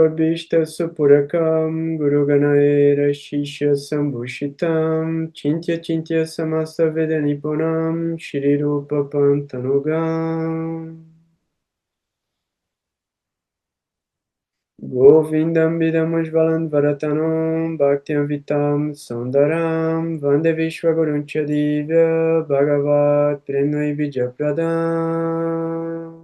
Vabhishta Supurakam Guru Ganaera Shishya Sambhushitam Chintya Chintya Samasta Veda Nipunam Shri Rupa Pantanugam Govindam Vidamujvalan Varatanam Bhaktyam Vitam Sundaram Vande Vishwaguruncha Divya Bhagavat Prenai Vijapradam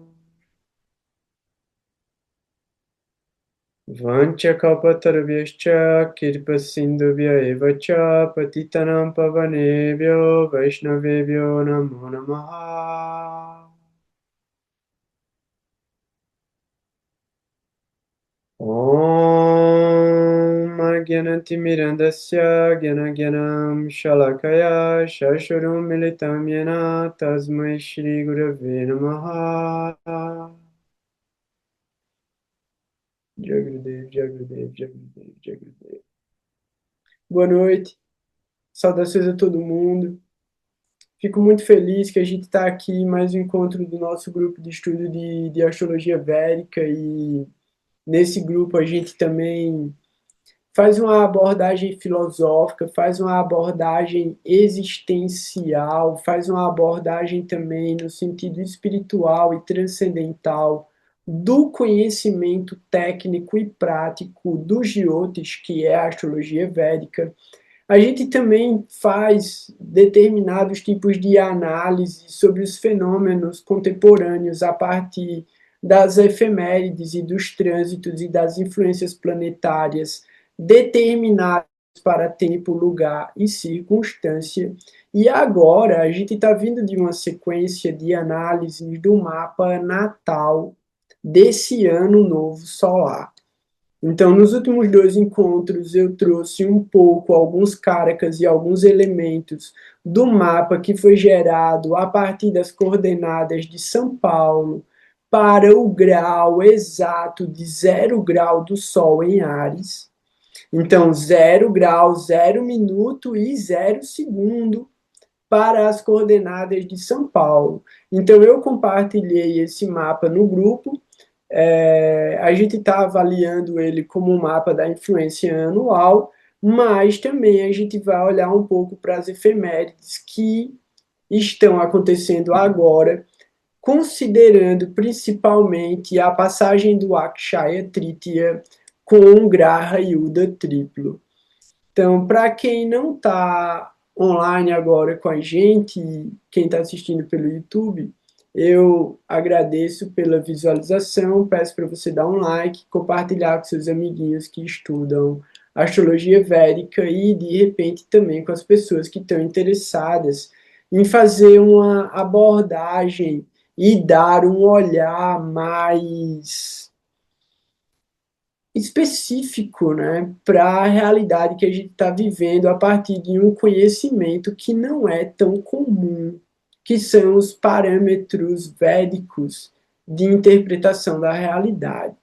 Vanchakalpatarubhyascha Kirpasindhubhya eva cha Patitanam Pavanebhyo Vaishnavebhyo Namo Namaha Om Agyanantimirandasya Gyanagyanam Shalakaya Shashurum Militam Yena Tasmai Shri Gurave Namaha Jagadev, Jagadev, Jagadev, Jagadev. Boa noite, saudações a todo mundo. Fico muito feliz que a gente está aqui em mais um encontro do nosso grupo de estudo de astrologia védica e nesse grupo a gente também faz uma abordagem filosófica, faz uma abordagem existencial, faz uma abordagem também no sentido espiritual e transcendental do conhecimento técnico e prático dos jyotis, que é a astrologia védica. A gente também faz determinados tipos de análise sobre os fenômenos contemporâneos a partir das efemérides e dos trânsitos e das influências planetárias determinadas para tempo, lugar e circunstância. E agora a gente está vindo de uma sequência de análises do mapa natal desse ano novo solar. Então, nos últimos dois encontros, eu trouxe um pouco, alguns caracas e alguns elementos do mapa que foi gerado a partir das coordenadas de São Paulo para o grau exato de 0 grau do Sol em Áries. Então, 0 grau, 0 minuto e 0 segundo para as coordenadas de São Paulo. Então, eu compartilhei esse mapa no grupo. A gente está avaliando ele como um mapa da influência anual, mas também a gente vai olhar um pouco para as efemérides que estão acontecendo agora, considerando principalmente a passagem do Akshaya Tritiya com o Graha Yuda triplo. Então, para quem não está online agora com a gente, quem está assistindo pelo YouTube, eu agradeço pela visualização, peço para você dar um like, compartilhar com seus amiguinhos que estudam astrologia védica e, de repente, também com as pessoas que estão interessadas em fazer uma abordagem e dar um olhar mais específico, né, para a realidade que a gente está vivendo a partir de um conhecimento que não é tão comum, que são os parâmetros védicos de interpretação da realidade.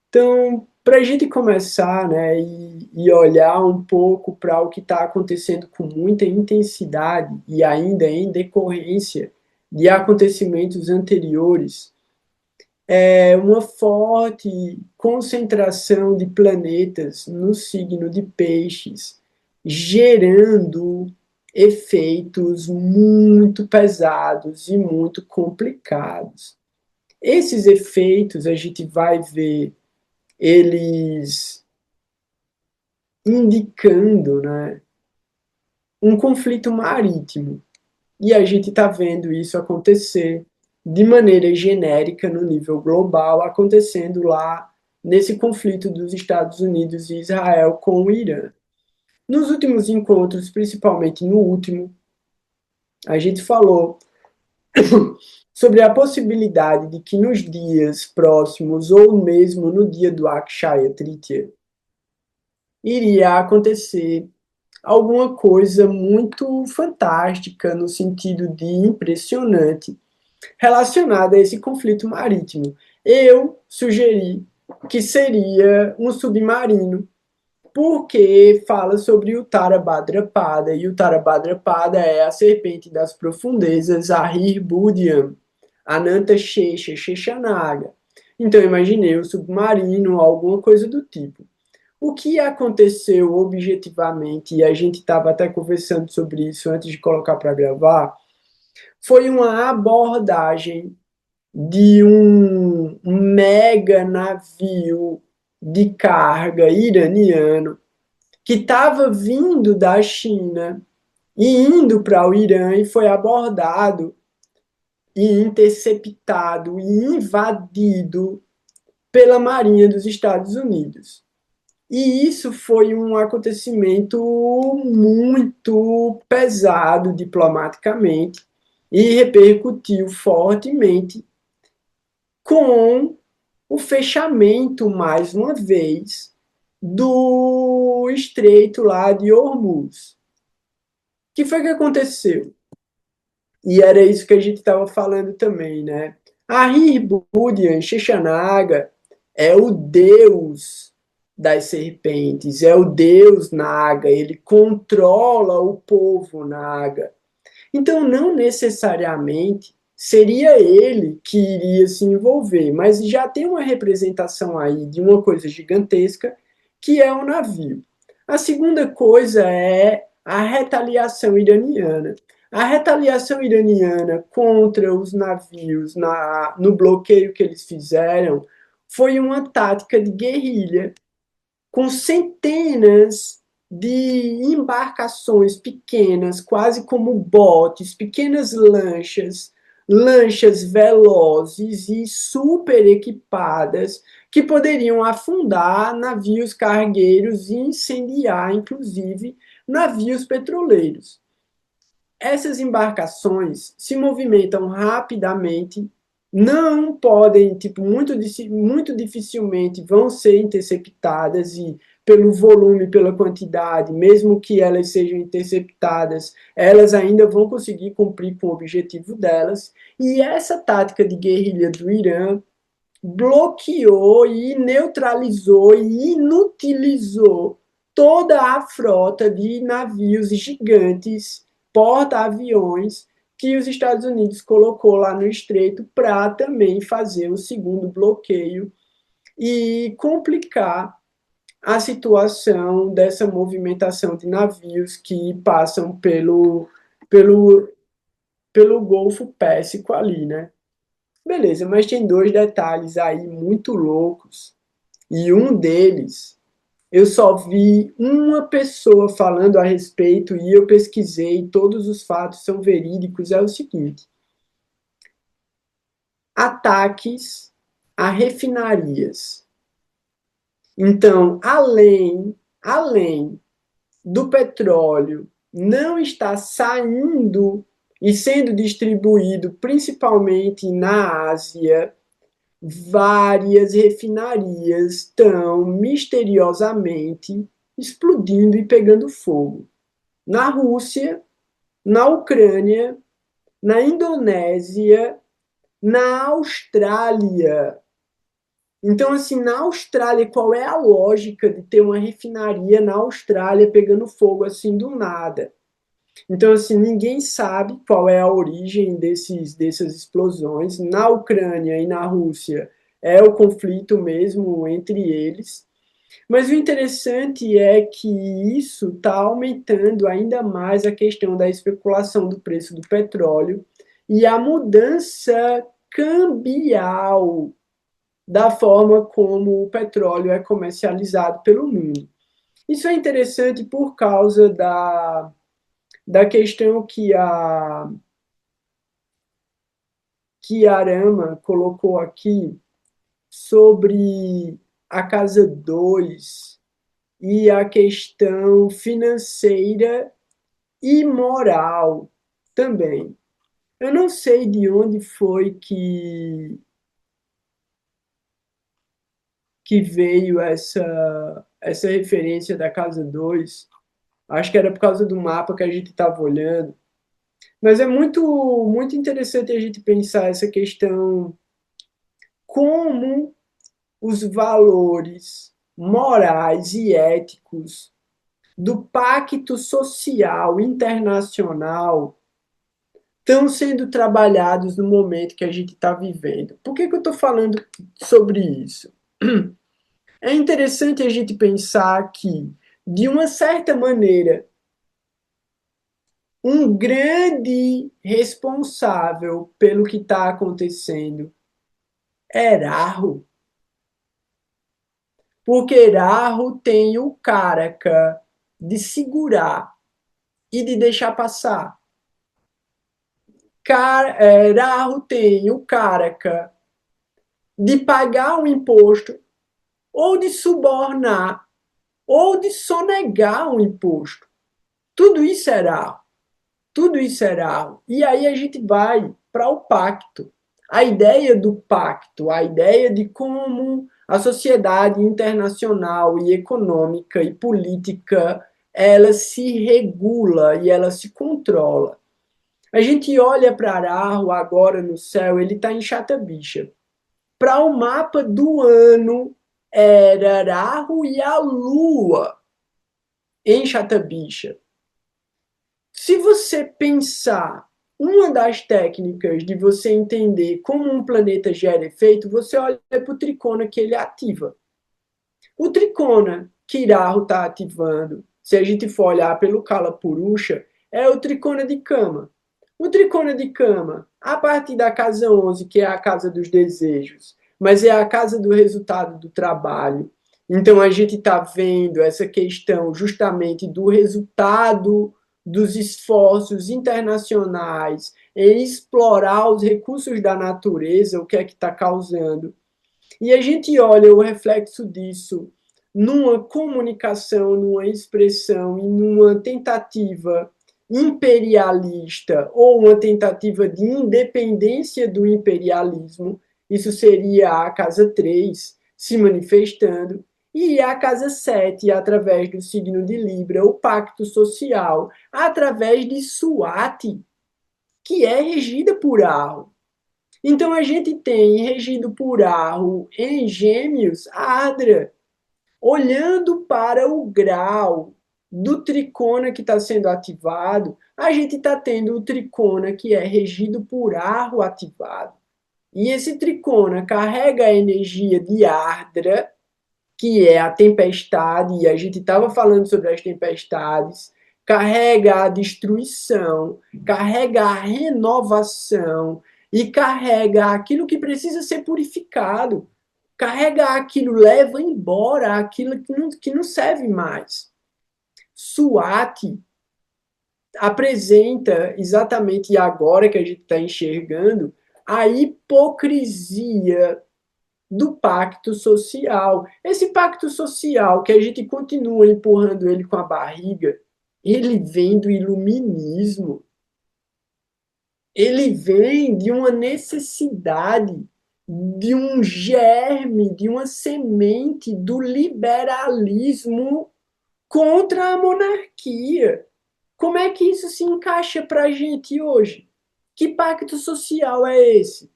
Então, para a gente começar, né, e olhar um pouco para o que está acontecendo com muita intensidade e ainda em decorrência de acontecimentos anteriores, uma forte concentração de planetas no signo de Peixes, gerando efeitos muito pesados e muito complicados. Esses efeitos a gente vai ver eles indicando, né, um conflito marítimo. E a gente está vendo isso acontecer de maneira genérica no nível global, acontecendo lá nesse conflito dos Estados Unidos e Israel com o Irã. Nos últimos encontros, principalmente no último, a gente falou sobre a possibilidade de que nos dias próximos, ou mesmo no dia do Akshaya Tritiya, iria acontecer alguma coisa muito fantástica, no sentido de impressionante, relacionada a esse conflito marítimo. Eu sugeri que seria um submarino, porque fala sobre o Tara Bhadrapada, e o Tara Bhadrapada é a serpente das profundezas, Ahir Budyam, Ananta Shesha, Sheshanaga. Então, imaginei um submarino, alguma coisa do tipo. O que aconteceu objetivamente, e a gente estava até conversando sobre isso antes de colocar para gravar, foi uma abordagem de um mega navio de carga iraniano que estava vindo da China e indo para o Irã e foi abordado e interceptado e invadido pela Marinha dos Estados Unidos. E isso foi um acontecimento muito pesado diplomaticamente e repercutiu fortemente com o fechamento, mais uma vez, do estreito lá de Hormuz. O que foi que aconteceu? E era isso que a gente estava falando também, né? Ahir Budian Shishanaga é o deus das serpentes, é o deus Naga, ele controla o povo Naga. Então, não necessariamente seria ele que iria se envolver, mas já tem uma representação aí de uma coisa gigantesca que é o navio. A segunda coisa é a retaliação iraniana. A retaliação iraniana contra os navios no bloqueio que eles fizeram foi uma tática de guerrilha com centenas de embarcações pequenas, quase como botes, pequenas lanchas, lanchas velozes e super equipadas que poderiam afundar navios cargueiros e incendiar, inclusive, navios petroleiros. Essas embarcações se movimentam rapidamente, não podem, tipo, muito dificilmente vão ser interceptadas e pelo volume, pela quantidade, mesmo que elas sejam interceptadas, elas ainda vão conseguir cumprir com o objetivo delas. E essa tática de guerrilha do Irã bloqueou e neutralizou e inutilizou toda a frota de navios gigantes, porta-aviões, que os Estados Unidos colocou lá no estreito para também fazer o segundo bloqueio e complicar a situação dessa movimentação de navios que passam pelo, pelo Golfo Pérsico ali, né? Beleza, mas tem dois detalhes aí muito loucos. E um deles, eu só vi uma pessoa falando a respeito e eu pesquisei, todos os fatos são verídicos, é o seguinte: ataques a refinarias. Então, além do petróleo não estar saindo e sendo distribuído principalmente na Ásia, várias refinarias estão misteriosamente explodindo e pegando fogo. Na Rússia, na Ucrânia, na Indonésia, na Austrália. Então, assim, na Austrália, qual é a lógica de ter uma refinaria na Austrália pegando fogo assim do nada? Então, assim, ninguém sabe qual é a origem dessas explosões. Na Ucrânia e na Rússia é o conflito mesmo entre eles. Mas o interessante é que isso está aumentando ainda mais a questão da especulação do preço do petróleo e a mudança cambial da forma como o petróleo é comercializado pelo mundo. Isso é interessante por causa da questão que a Arama colocou aqui sobre a casa 2 e a questão financeira e moral também. Eu não sei de onde foi que veio essa referência da casa 2. Acho que era por causa do mapa que a gente estava olhando. Mas é muito interessante a gente pensar essa questão, como os valores morais e éticos do pacto social internacional estão sendo trabalhados no momento que a gente está vivendo. Por que eu estou falando sobre isso? É interessante a gente pensar que, de uma certa maneira, um grande responsável pelo que está acontecendo é Erarro. Porque Erarro tem o caraca de segurar e de deixar passar. Erarro tem o caraca de pagar um imposto ou de subornar ou de sonegar um imposto. Tudo isso é Erarro. Tudo isso é Erarro. E aí a gente vai para o pacto. A ideia do pacto, a ideia de como a sociedade internacional e econômica e política ela se regula e ela se controla. A gente olha para Ararro agora no céu, ele está em Chatabicha. Para o mapa do ano, era Ararro e a Lua em Chatabicha. Se você pensar uma das técnicas de você entender como um planeta gera efeito, você olha para o tricona que ele ativa. O tricona que Irahu está ativando, se a gente for olhar pelo Kala Purusha, é o tricona de Kama. O tricona de Kama, a partir da casa 11, que é a casa dos desejos, mas é a casa do resultado do trabalho. Então a gente está vendo essa questão justamente do resultado dos esforços internacionais em explorar os recursos da natureza, o que é que está causando. E a gente olha o reflexo disso numa comunicação, numa expressão e numa tentativa imperialista ou uma tentativa de independência do imperialismo. Isso seria a casa 3 se manifestando. E a casa 7, através do signo de Libra, o pacto social, através de Suati, que é regida por Arro. Então a gente tem regido por Arro em Gêmeos a Adra, olhando para o grau do tricona que está sendo ativado, a gente está tendo o tricona que é regido por Arro ativado. E esse tricona carrega a energia de Ardra, que é a tempestade, e a gente estava falando sobre as tempestades, carrega a destruição, carrega a renovação e carrega aquilo que precisa ser purificado. Carrega aquilo, leva embora aquilo que não serve mais. Suati apresenta exatamente agora que a gente está enxergando a hipocrisia do pacto social. Esse pacto social que a gente continua empurrando ele com a barriga, ele vem do iluminismo. Ele vem de uma necessidade, de um germe, de uma semente do liberalismo contra a monarquia. Como é que isso se encaixa para a gente hoje? Que pacto social é esse?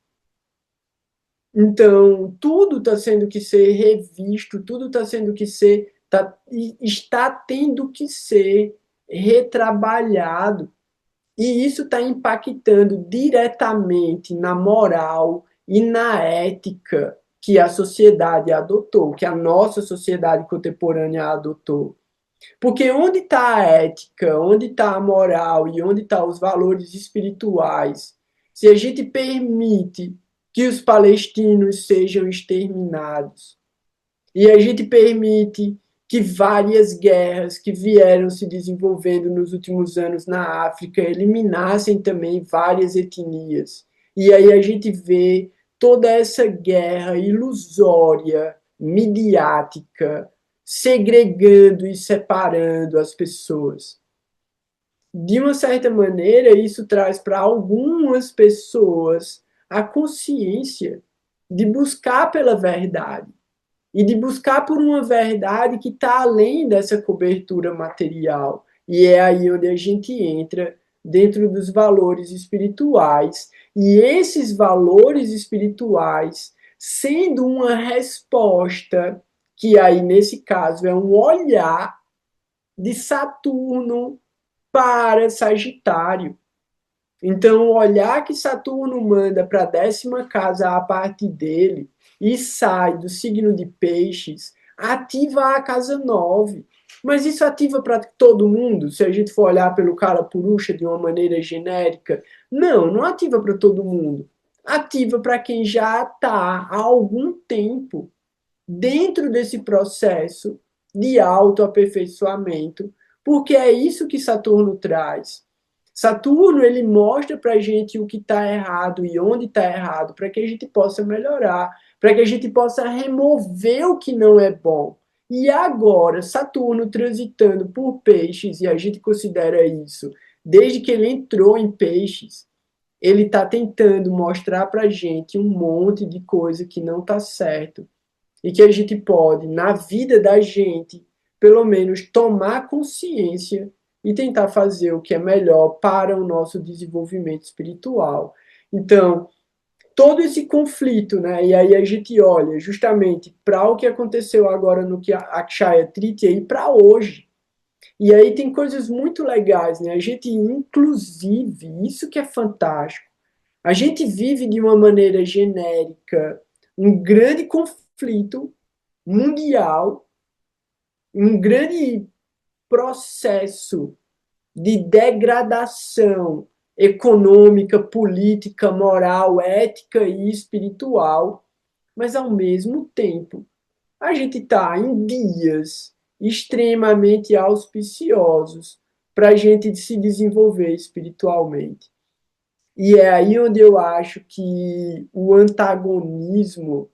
Então, tudo está sendo que ser revisto, tudo está sendo que ser, está tendo que ser retrabalhado. E isso está impactando diretamente na moral e na ética que a sociedade adotou, que a nossa sociedade contemporânea adotou. Porque onde está a ética, onde está a moral e onde estão os valores espirituais, se a gente permite que os palestinos sejam exterminados, e a gente permite que várias guerras que vieram se desenvolvendo nos últimos anos na África eliminassem também várias etnias. E aí a gente vê toda essa guerra ilusória, midiática, segregando e separando as pessoas. De uma certa maneira, isso traz para algumas pessoas a consciência de buscar pela verdade e de buscar por uma verdade que está além dessa cobertura material. E é aí onde a gente entra dentro dos valores espirituais. E esses valores espirituais, sendo uma resposta, que aí nesse caso é um olhar de Saturno para Sagitário. Então, olhar que Saturno manda para a 10ª casa a parte dele e sai do signo de Peixes, ativa a casa 9. Mas isso ativa para todo mundo, se a gente for olhar pelo cara Purusha de uma maneira genérica? Não, não ativa para todo mundo. Ativa para quem já está há algum tempo dentro desse processo de autoaperfeiçoamento, porque é isso que Saturno traz. Saturno, ele mostra para a gente o que está errado e onde está errado, para que a gente possa melhorar, para que a gente possa remover o que não é bom. E agora, Saturno transitando por Peixes, e a gente considera isso, desde que ele entrou em Peixes, ele está tentando mostrar para a gente um monte de coisa que não está certo e que a gente pode, na vida da gente, pelo menos tomar consciência e tentar fazer o que é melhor para o nosso desenvolvimento espiritual. Então, todo esse conflito, né? E aí a gente olha justamente para o que aconteceu agora no Akshaya Tritiya e para hoje. E aí tem coisas muito legais, né? A gente, inclusive, isso que é fantástico, a gente vive de uma maneira genérica um grande conflito mundial, um grande processo de degradação econômica, política, moral, ética e espiritual, mas ao mesmo tempo a gente está em dias extremamente auspiciosos para a gente se desenvolver espiritualmente. E é aí onde eu acho que o antagonismo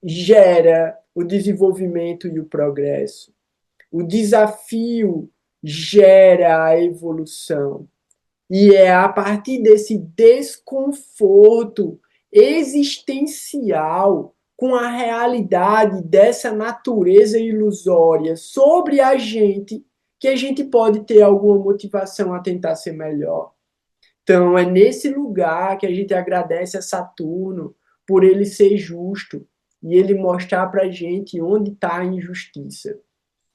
gera o desenvolvimento e o progresso. O desafio gera a evolução. E é a partir desse desconforto existencial com a realidade dessa natureza ilusória sobre a gente que a gente pode ter alguma motivação a tentar ser melhor. Então, é nesse lugar que a gente agradece a Saturno por ele ser justo e ele mostrar para a gente onde está a injustiça.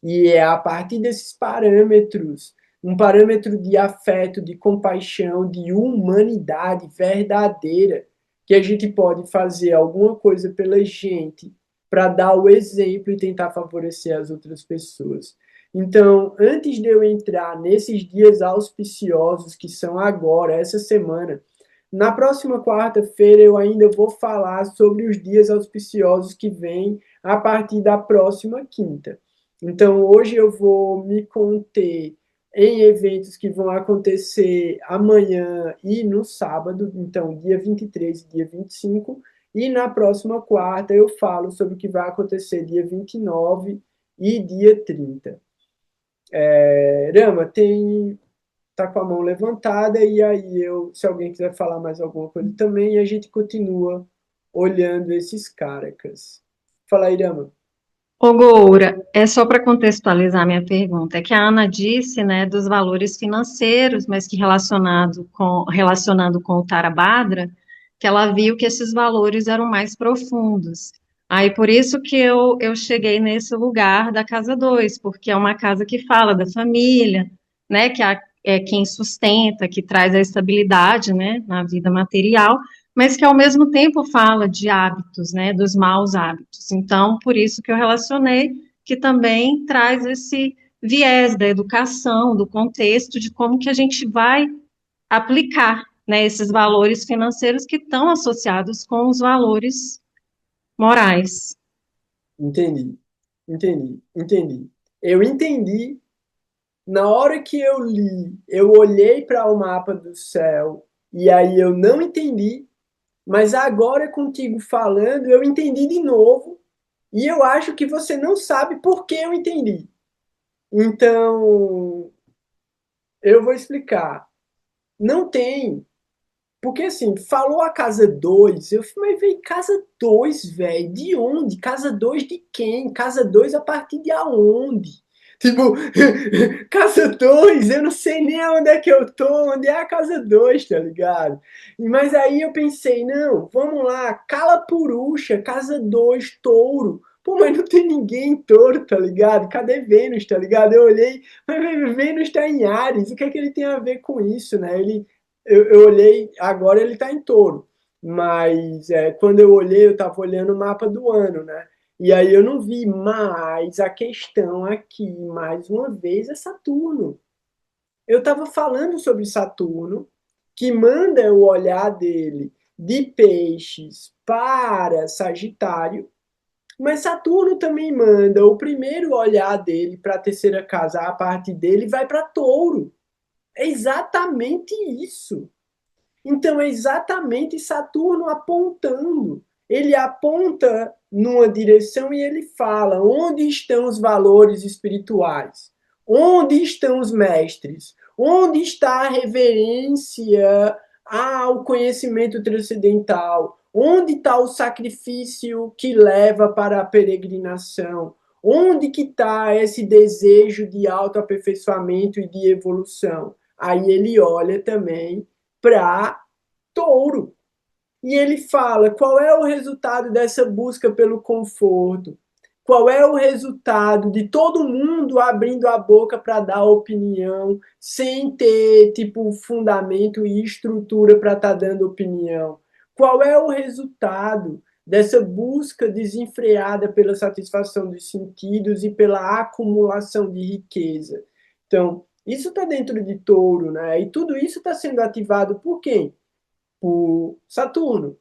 E é a partir desses parâmetros, um parâmetro de afeto, de compaixão, de humanidade verdadeira, que a gente pode fazer alguma coisa pela gente para dar o exemplo e tentar favorecer as outras pessoas. Então, antes de eu entrar nesses dias auspiciosos que são agora, essa semana, na próxima quarta-feira eu ainda vou falar sobre os dias auspiciosos que vêm a partir da próxima quinta. Então, hoje eu vou me conter em eventos que vão acontecer amanhã e no sábado, então dia 23 e dia 25, e na próxima quarta eu falo sobre o que vai acontecer dia 29 e dia 30. Rama, tá com a mão levantada e aí se alguém quiser falar mais alguma coisa também, a gente continua olhando esses caracas. Fala aí, Rama. Ô, Goura, é só para contextualizar minha pergunta, é que a Ana disse, né, dos valores financeiros, mas que relacionando com o Tarabadra, que ela viu que esses valores eram mais profundos. Aí por isso que eu cheguei nesse lugar da casa 2, porque é uma casa que fala da família, né, que é quem sustenta, que traz a estabilidade, né, na vida material, mas que ao mesmo tempo fala de hábitos, né, dos maus hábitos. Então, por isso que eu relacionei, que também traz esse viés da educação, do contexto, de como que a gente vai aplicar, né, esses valores financeiros que estão associados com os valores morais. Entendi, entendi. Eu entendi. Na hora que eu li, eu olhei para o mapa do céu e aí eu não entendi, mas agora contigo falando, eu entendi de novo e eu acho que você não sabe por que eu entendi. Então, eu vou explicar. Não tem. Porque assim, falou a casa 2 eu falei, mas veio casa 2 velho, de onde? Casa 2 de quem? Casa 2 a partir de aonde? Tipo, casa 2 eu não sei nem onde é que eu tô, onde é a casa 2 tá ligado? Mas aí eu pensei, não, vamos lá, Cala Purusha, casa 2 touro. Pô, mas não tem ninguém em touro, tá ligado? Cadê Vênus, tá ligado? Eu olhei, mas Vênus tá em Áries, o que é que ele tem a ver com isso, né? eu olhei, agora ele está em touro, mas quando eu olhei, eu estava olhando o mapa do ano, né? E aí eu não vi, mas a questão aqui, mais uma vez, é Saturno. Eu estava falando sobre Saturno, que manda o olhar dele de Peixes para Sagitário, mas Saturno também manda o primeiro olhar dele para a terceira casa, a parte dele vai para Touro. É exatamente isso. Então é exatamente Saturno apontando. Ele aponta numa direção e ele fala: onde estão os valores espirituais? Onde estão os mestres? Onde está a reverência ao conhecimento transcendental? Onde está o sacrifício que leva para a peregrinação? Onde que está esse desejo de autoaperfeiçoamento e de evolução? Aí ele olha também para Touro. E ele fala qual é o resultado dessa busca pelo conforto, qual é o resultado de todo mundo abrindo a boca para dar opinião, sem ter tipo fundamento e estrutura para estar dando opinião. Qual é o resultado dessa busca desenfreada pela satisfação dos sentidos e pela acumulação de riqueza? Então, isso está dentro de Touro, né? E tudo isso está sendo ativado por quem? Por Saturno.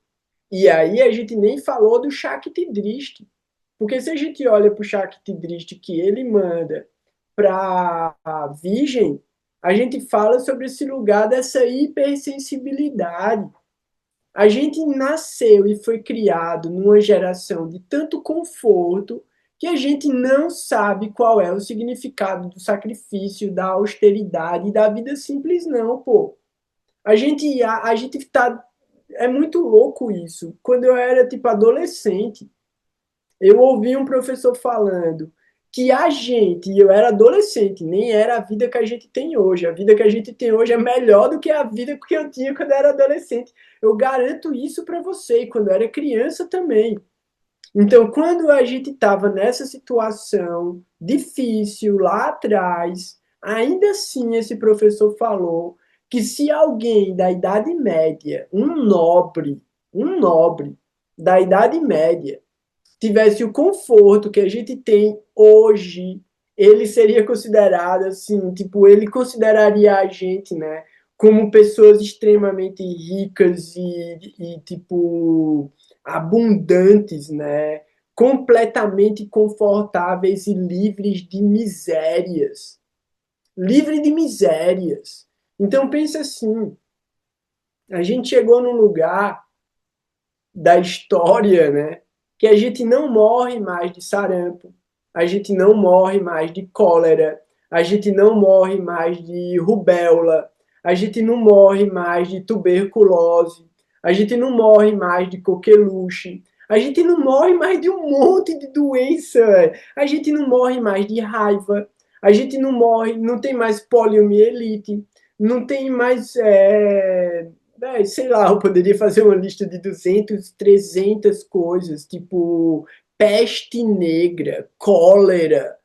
E aí a gente nem falou do Shakti Drishti. Porque se a gente olha para o Shakti Drishti que ele manda para a Virgem, a gente fala sobre esse lugar dessa hipersensibilidade. A gente nasceu e foi criado numa geração de tanto conforto que a gente não sabe qual é o significado do sacrifício, da austeridade e da vida simples, não, pô. A gente tá. É muito louco isso. Quando eu era, tipo, adolescente, eu ouvi um professor falando que a gente, e eu era adolescente, nem era a vida que a gente tem hoje. A vida que a gente tem hoje é melhor do que a vida que eu tinha quando eu era adolescente. Eu garanto isso para você, e quando eu era criança também. Então, quando a gente estava nessa situação difícil lá atrás, ainda assim esse professor falou que se alguém da Idade Média, um nobre da Idade Média, tivesse o conforto que a gente tem hoje, ele seria considerado assim, tipo, ele consideraria a gente, né, como pessoas extremamente ricas e tipo, abundantes, né, completamente confortáveis e livres de misérias. Livre de misérias. Então, pensa assim, a gente chegou num lugar da história, né? Que a gente não morre mais de sarampo, a gente não morre mais de cólera, a gente não morre mais de rubéola, a gente não morre mais de tuberculose, a gente não morre mais de coqueluche, a gente não morre mais de um monte de doença, a gente não morre mais de raiva, a gente não morre, não tem mais poliomielite, não tem mais sei lá, eu poderia fazer uma lista de 200, 300 coisas, tipo peste negra, cólera.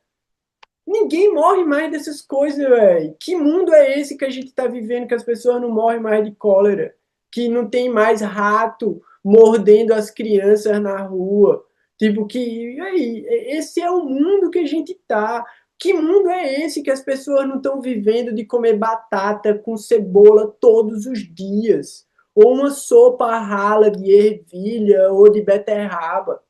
Ninguém morre mais dessas coisas, velho. Que mundo é esse que a gente tá vivendo que as pessoas não morrem mais de cólera? Que não tem mais rato mordendo as crianças na rua? Tipo, que. Aí, esse é o mundo que a gente tá. Que mundo é esse que as pessoas não estão vivendo de comer batata com cebola todos os dias? Ou uma sopa rala de ervilha ou de beterraba?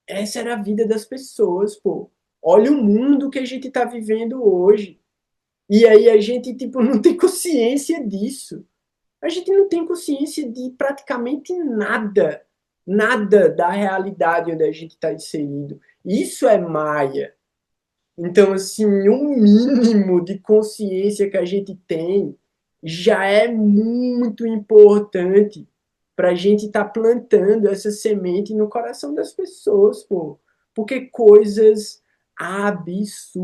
Essa era a vida das pessoas, pô. Olha o mundo que a gente está vivendo hoje. E aí a gente, tipo, não tem consciência disso. A gente não tem consciência de praticamente nada. Nada da realidade onde a gente está inserido. Isso é Maia. Então, assim, um mínimo de consciência que a gente tem já é muito importante para a gente estar plantando essa semente no coração das pessoas, pô. Porque coisas absurdas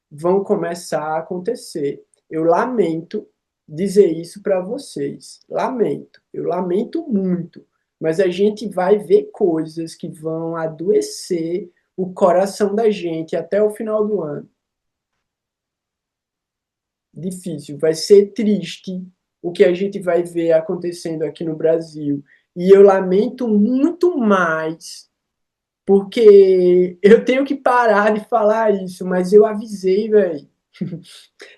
vão começar a acontecer. Eu lamento dizer isso para vocês. Lamento. Eu lamento muito. Mas a gente vai ver coisas que vão adoecer o coração da gente até o final do ano. difícil, vai ser triste o que a gente vai ver acontecendo aqui no Brasil. E eu lamento muito mais, porque eu tenho que parar de falar isso, mas eu avisei, velho.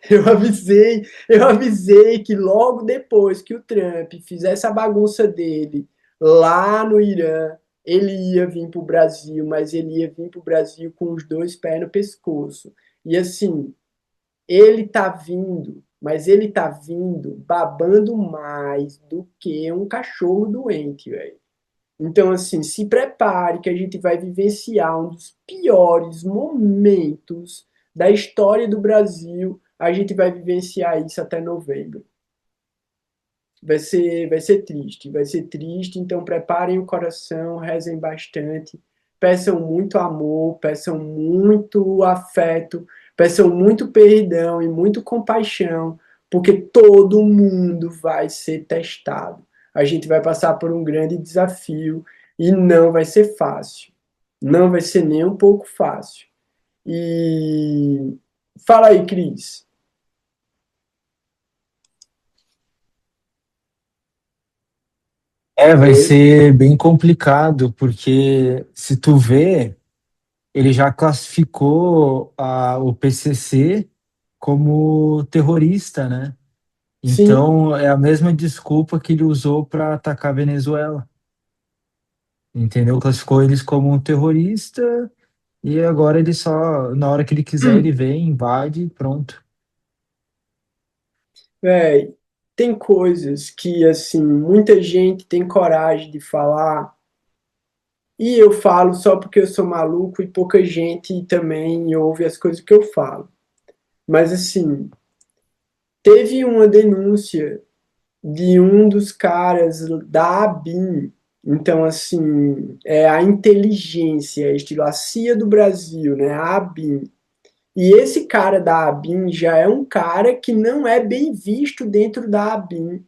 Eu avisei que logo depois que o Trump fizesse a bagunça dele lá no Irã, ele ia vir para o Brasil, mas ele ia vir para o Brasil com os dois pés no pescoço. E assim, ele tá vindo, mas ele tá vindo babando mais do que um cachorro doente, velho. Então, assim, se prepare que a gente vai vivenciar um dos piores momentos da história do Brasil. A gente vai vivenciar isso até novembro. Vai ser triste. Então, preparem o coração, rezem bastante, peçam muito amor, peçam muito afeto, peçam muito perdão e muito compaixão, porque todo mundo vai ser testado. A gente vai passar por um grande desafio e não vai ser fácil. Não vai ser nem um pouco fácil. E fala aí, Cris. Vai Oi? ser bem complicado, porque se tu vê, ele já classificou o PCC como terrorista, né? Sim, Então é a mesma desculpa que ele usou para atacar a Venezuela, entendeu? Classificou eles como um terrorista e agora ele só, na hora que ele quiser, ele vem, invade e pronto. véi, tem coisas que, assim, muita gente tem coragem de falar, e eu falo só porque eu sou maluco e pouca gente também ouve as coisas que eu falo. Mas, assim, teve uma denúncia de um dos caras da ABIN, então, assim, é a inteligência, estilo a CIA do Brasil, né, a ABIN. E esse cara da ABIN já é um cara que não é bem visto dentro da ABIN.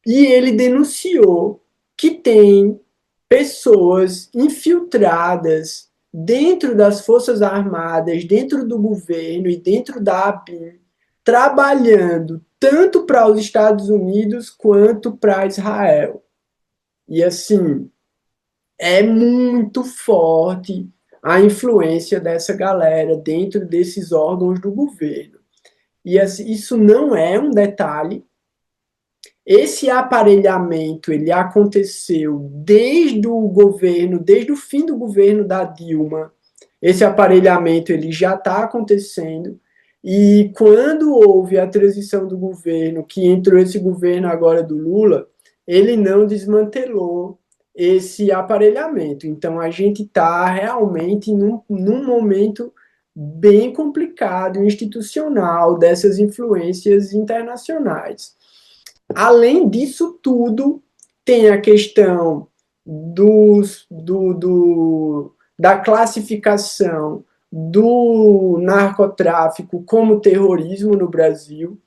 E ele denunciou que tem pessoas infiltradas dentro das Forças Armadas, dentro do governo e dentro da ABIN, trabalhando tanto para os Estados Unidos quanto para Israel. E assim, é muito forte a influência dessa galera dentro desses órgãos do governo. E assim, isso não é um detalhe. Esse aparelhamento ele aconteceu desde o governo, desde o fim do governo da Dilma. Esse aparelhamento ele já está acontecendo. E quando houve a transição do governo, que entrou esse governo agora do Lula, ele não desmantelou esse aparelhamento. Então a gente está realmente num momento bem complicado, institucional, dessas influências internacionais. Além disso tudo, tem a questão da classificação do narcotráfico como terrorismo no Brasil,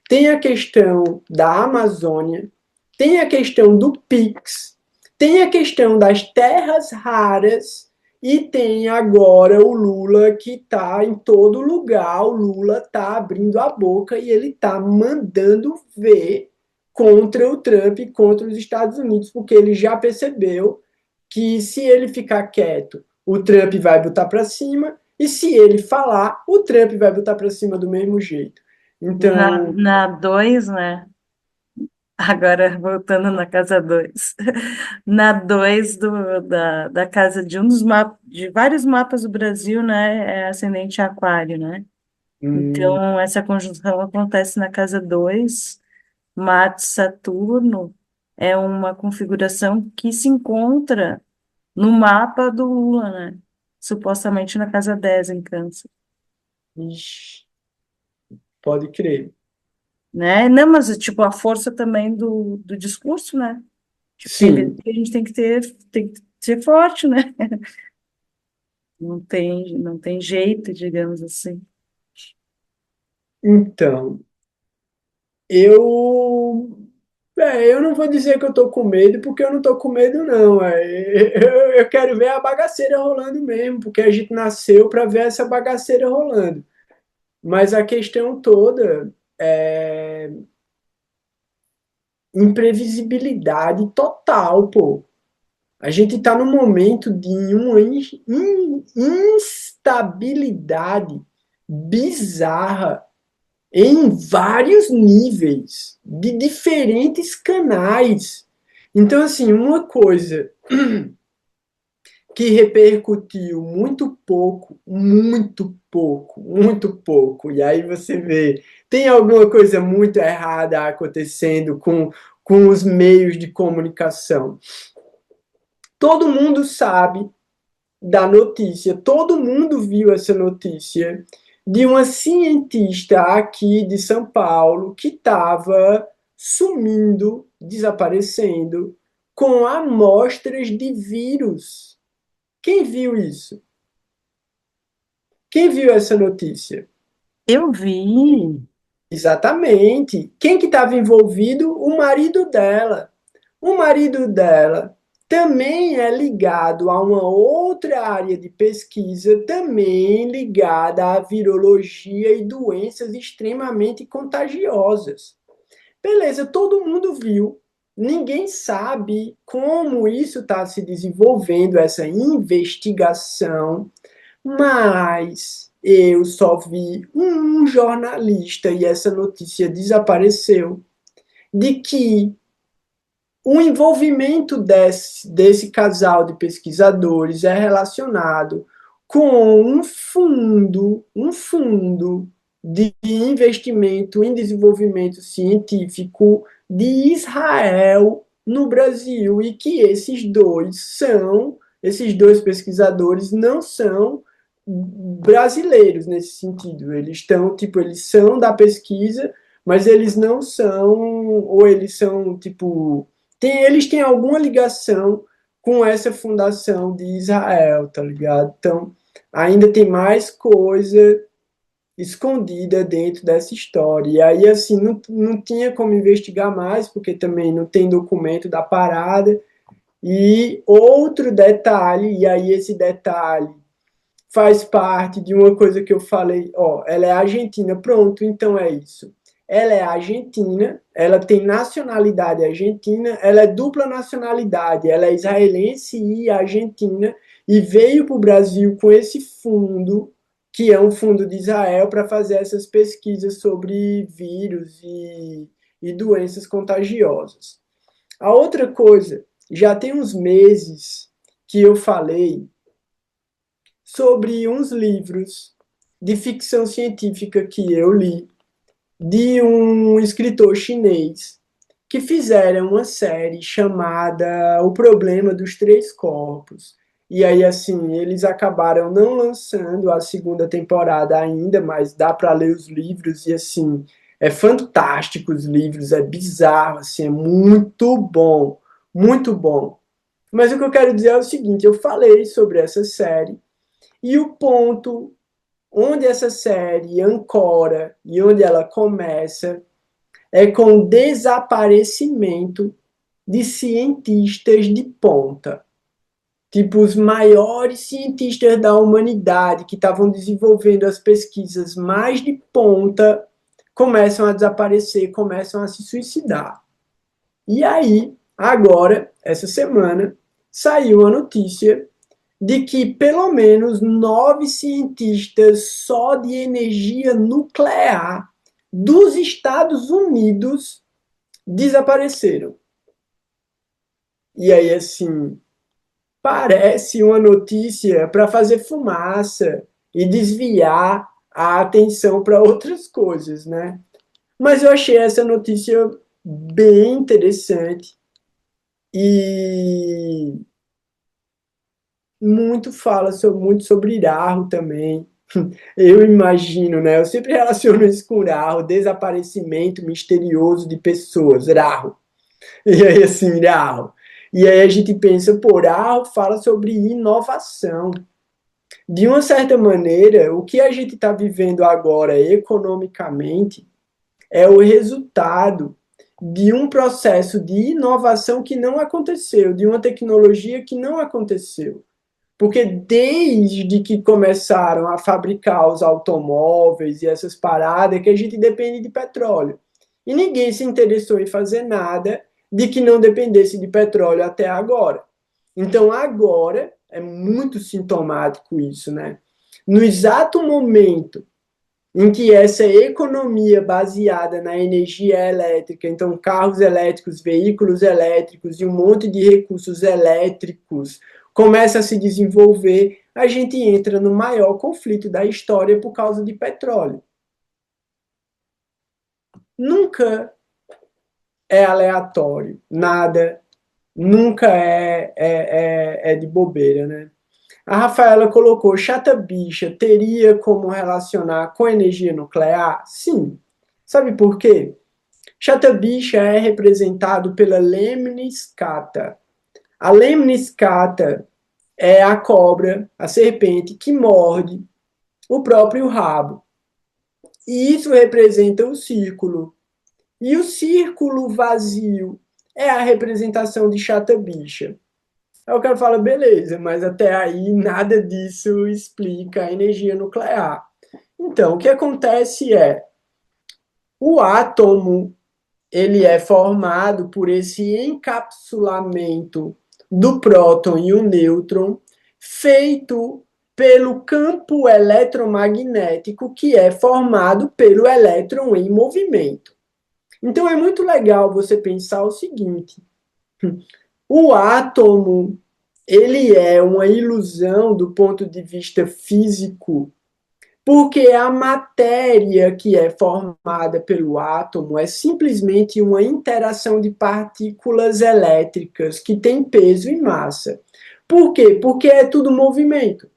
tem a questão da Amazônia, tem a questão do PIX, tem a questão das terras raras e tem agora o Lula que está em todo lugar. O Lula está abrindo a boca e ele está mandando ver contra o Trump e contra os Estados Unidos, porque ele já percebeu que se ele ficar quieto, o Trump vai botar para cima, e se ele falar, o Trump vai botar para cima do mesmo jeito. Então, Na 2, né? Agora voltando na casa 2. Na 2 da casa de um dos mapas, de vários mapas do Brasil, né? É ascendente aquário, né? Então, essa conjunção acontece na casa 2. Marte-Saturno é uma configuração que se encontra no mapa do Lula, né? Supostamente na casa 10 em Câncer. ixi, pode crer. Né? Não, mas tipo a força também do discurso, né? Tipo, tem vezes Sim, que a gente tem que ser forte, né? Não tem jeito, digamos assim. então, eu eu não vou dizer que eu tô com medo, porque eu não tô com medo, não. Eu quero ver a bagaceira rolando mesmo, porque a gente nasceu para ver essa bagaceira rolando. Mas a questão toda é imprevisibilidade total, pô. A gente está num momento de uma instabilidade bizarra em vários níveis, de diferentes canais. Então, assim, uma coisa que repercutiu muito pouco, e aí você vê, tem alguma coisa muito errada acontecendo com os meios de comunicação. Todo mundo sabe da notícia, todo mundo viu essa notícia de uma cientista aqui de São Paulo que estava sumindo, desaparecendo, com amostras de vírus. Quem viu isso? Quem viu essa notícia? Eu vi. Exatamente. Quem que estava envolvido? O marido dela. O marido dela também é ligado a uma outra área de pesquisa, também ligada à virologia e doenças extremamente contagiosas. Beleza, todo mundo viu. Ninguém sabe como isso está se desenvolvendo, essa investigação, mas eu só vi um jornalista e essa notícia desapareceu de que o envolvimento desse casal de pesquisadores é relacionado com um fundo de investimento em desenvolvimento científico de Israel no Brasil e que esses dois pesquisadores não são brasileiros nesse sentido. Eles são da pesquisa, mas eles não são, ou eles são, tipo, eles têm alguma ligação com essa fundação de Israel, tá ligado? Então, ainda tem mais coisa escondida dentro dessa história. E aí, assim, não tinha como investigar mais, porque também não tem documento da parada. E outro detalhe, e aí esse detalhe faz parte de uma coisa que eu falei, ó, ela é argentina, pronto, então é isso. Ela é argentina, ela tem nacionalidade argentina, ela é dupla nacionalidade, ela é israelense e argentina, e veio para o Brasil com esse fundo, que é um fundo de Israel, para fazer essas pesquisas sobre vírus e doenças contagiosas. A outra coisa, já tem uns meses que eu falei sobre uns livros de ficção científica que eu li, de um escritor chinês, que fizeram uma série chamada O Problema dos Três Corpos. E aí, assim, eles acabaram não lançando a segunda temporada ainda, mas dá para ler os livros e, assim, é fantástico os livros, é bizarro, assim, é muito bom, muito bom. Mas o que eu quero dizer é o seguinte, eu falei sobre essa série, e o ponto onde essa série ancora e onde ela começa é com o desaparecimento de cientistas de ponta. Tipo, os maiores cientistas da humanidade que estavam desenvolvendo as pesquisas mais de ponta começam a desaparecer, começam a se suicidar. E aí, agora, essa semana, saiu a notícia de que pelo menos 9 cientistas só de energia nuclear dos Estados Unidos desapareceram. E aí, assim, parece uma notícia para fazer fumaça e desviar a atenção para outras coisas, né? Mas eu achei essa notícia bem interessante e muito sobre Iraho também. Eu imagino, né? Eu sempre relaciono isso com Iraho, desaparecimento misterioso de pessoas, Iraho. E aí, assim, Iraho. E aí a gente pensa, pô, Iraho fala sobre inovação. De uma certa maneira, o que a gente está vivendo agora economicamente é o resultado de um processo de inovação que não aconteceu, de uma tecnologia que não aconteceu. Porque desde que começaram a fabricar os automóveis e essas paradas, que a gente depende de petróleo. E ninguém se interessou em fazer nada de que não dependesse de petróleo até agora. Então, agora, é muito sintomático isso, né? No exato momento em que essa economia baseada na energia elétrica, então carros elétricos, veículos elétricos e um monte de recursos elétricos começa a se desenvolver, a gente entra no maior conflito da história por causa de petróleo. Nunca é aleatório, nada, nunca é de bobeira, né? A Rafaela colocou, chata bicha, teria como relacionar com energia nuclear? Sim. Sabe por quê? Chata bicha é representado pela Lemniscata. A Lemniscata é a cobra, a serpente, que morde o próprio rabo. E isso representa o círculo. E o círculo vazio é a representação de chata bicha. Aí o cara fala, beleza, mas até aí nada disso explica a energia nuclear. Então, o que acontece é, o átomo, ele é formado por esse encapsulamento do próton e o nêutron, feito pelo campo eletromagnético que é formado pelo elétron em movimento. Então é muito legal você pensar o seguinte, o átomo, ele é uma ilusão do ponto de vista físico, porque a matéria que é formada pelo átomo é simplesmente uma interação de partículas elétricas que têm peso e massa. Por quê? Porque é tudo movimento.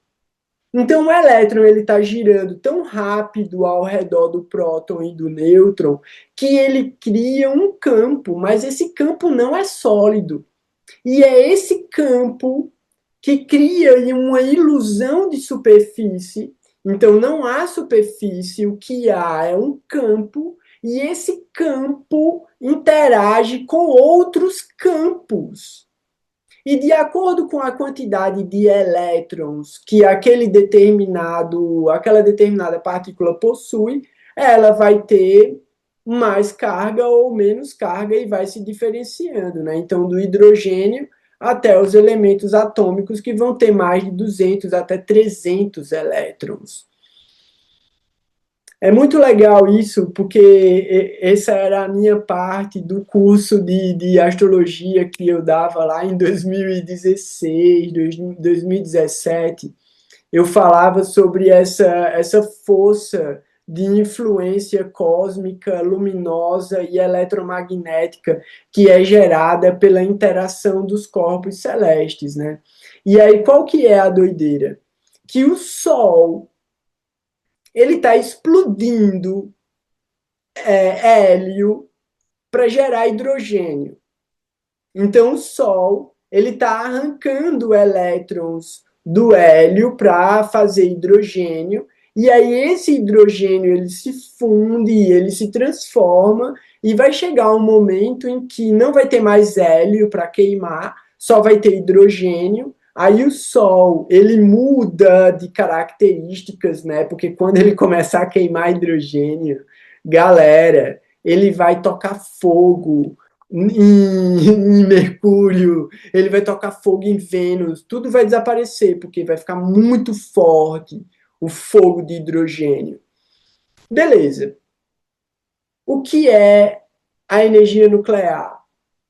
Então o elétron ele está girando tão rápido ao redor do próton e do nêutron que ele cria um campo, mas esse campo não é sólido. E é esse campo que cria uma ilusão de superfície. Então, não há superfície, o que há é um campo, e esse campo interage com outros campos. E de acordo com a quantidade de elétrons que aquela determinada partícula possui, ela vai ter mais carga ou menos carga e vai se diferenciando, né? Então, do hidrogênio até os elementos atômicos que vão ter mais de 200 até 300 elétrons. É muito legal isso, porque essa era a minha parte do curso de astrologia que eu dava lá em 2016, 2017. Eu falava sobre essa força de influência cósmica, luminosa e eletromagnética que é gerada pela interação dos corpos celestes, né? E aí, qual que é a doideira? Que o Sol, ele está explodindo hélio para gerar hidrogênio. Então, o Sol, ele está arrancando elétrons do hélio para fazer hidrogênio, e aí esse hidrogênio ele se funde, ele se transforma, e vai chegar um momento em que não vai ter mais hélio para queimar, só vai ter hidrogênio. Aí o Sol, ele muda de características, né? Porque quando ele começar a queimar hidrogênio, galera, ele vai tocar fogo em Mercúrio, ele vai tocar fogo em Vênus, tudo vai desaparecer, porque vai ficar muito forte o fogo de hidrogênio. Beleza. O que é a energia nuclear?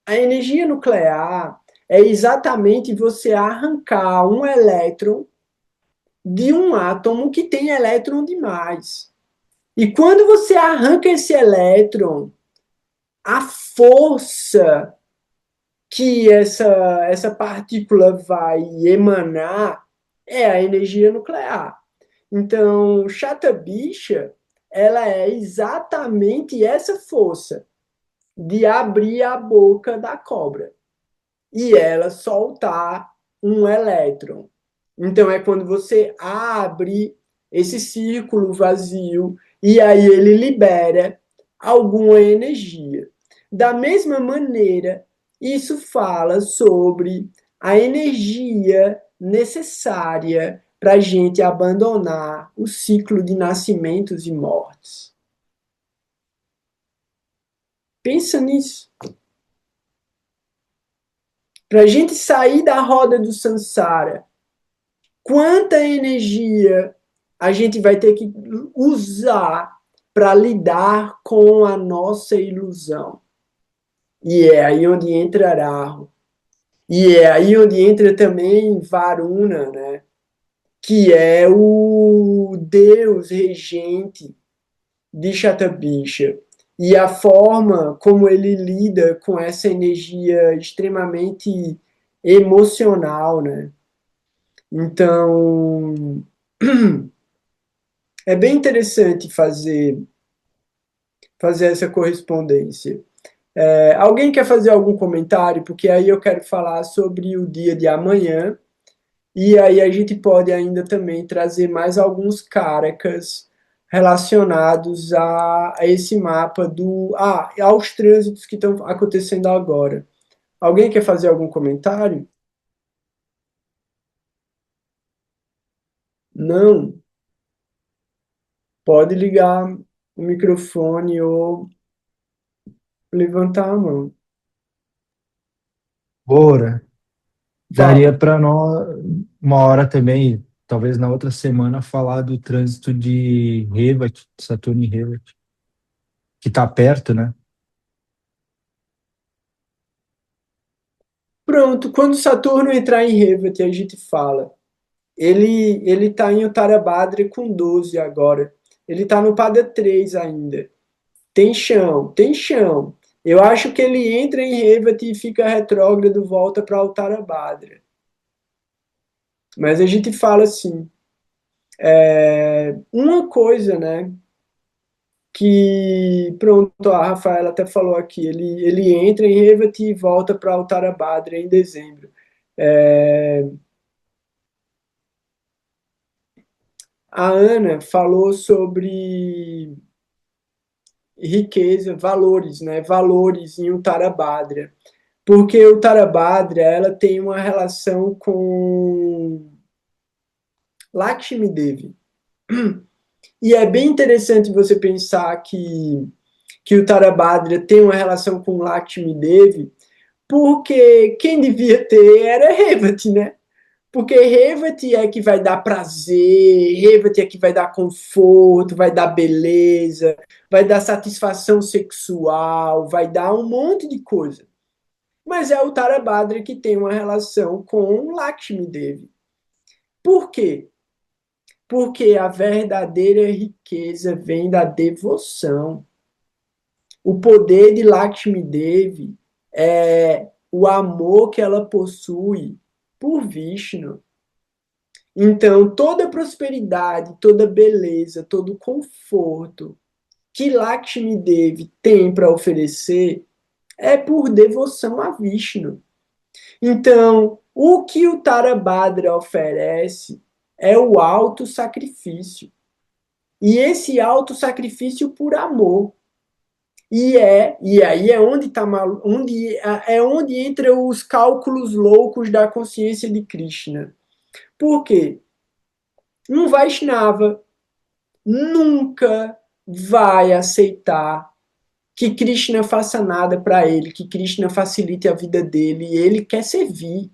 A energia nuclear é exatamente você arrancar um elétron de um átomo que tem elétron demais. E quando você arranca esse elétron, a força que essa partícula vai emanar é a energia nuclear. Então, chata bicha, ela é exatamente essa força de abrir a boca da cobra e ela soltar um elétron. Então, é quando você abre esse círculo vazio e aí ele libera alguma energia. Da mesma maneira, isso fala sobre a energia necessária para a gente abandonar o ciclo de nascimentos e mortes. Pensa nisso. Para a gente sair da roda do samsara, quanta energia a gente vai ter que usar para lidar com a nossa ilusão? E é aí onde entra Rahu. E é aí onde entra também Varuna, né? Que é o deus regente de Shatabisha. E a forma como ele lida com essa energia extremamente emocional, né? Então, é bem interessante fazer essa correspondência. Alguém quer fazer algum comentário? Porque aí eu quero falar sobre o dia de amanhã, e aí a gente pode ainda também trazer mais alguns caracas relacionados a esse mapa aos trânsitos que estão acontecendo agora. Alguém quer fazer algum comentário? Não? Pode ligar o microfone ou levantar a mão. Ora, daria Fala. para nós uma hora também, talvez na outra semana, falar do trânsito de Revat, Saturno e Revat, que está perto, né? Pronto, quando Saturno entrar em Revat, a gente fala. Ele tá em Uttarabhadra com 12 agora. Ele tá no Pada 3 ainda. Tem chão, tem chão. Eu acho que ele entra em Revat e fica retrógrado, volta para Uttarabhadra. Mas a gente fala assim, uma coisa, né, que, pronto, a Rafaela até falou aqui, ele entra em Revat e volta para Uttarabhadra em dezembro. É, a Ana falou sobre riqueza, valores, né? Valores em Uttarabhadra. Porque Uttarabhadra, ela tem uma relação com Lakshmi Devi. E é bem interessante você pensar que Uttarabhadra tem uma relação com Lakshmi Devi, porque quem devia ter era Revati, né? Porque Revati é que vai dar prazer, Revati é que vai dar conforto, vai dar beleza, vai dar satisfação sexual, vai dar um monte de coisa. Mas é o Tarabhadra que tem uma relação com Lakshmi Devi. Por quê? Porque a verdadeira riqueza vem da devoção. O poder de Lakshmi Devi é o amor que ela possui por Vishnu. Então, toda prosperidade, toda beleza, todo conforto que Lakshmi Devi tem para oferecer é por devoção a Vishnu. Então, o que o Tarabhadra oferece é o auto-sacrifício. E esse auto-sacrifício por amor. E aí é onde tá onde entra os cálculos loucos da consciência de Krishna. Por quê? Um Vaishnava nunca vai aceitar que Krishna faça nada para ele, que Krishna facilite a vida dele, e ele quer servir.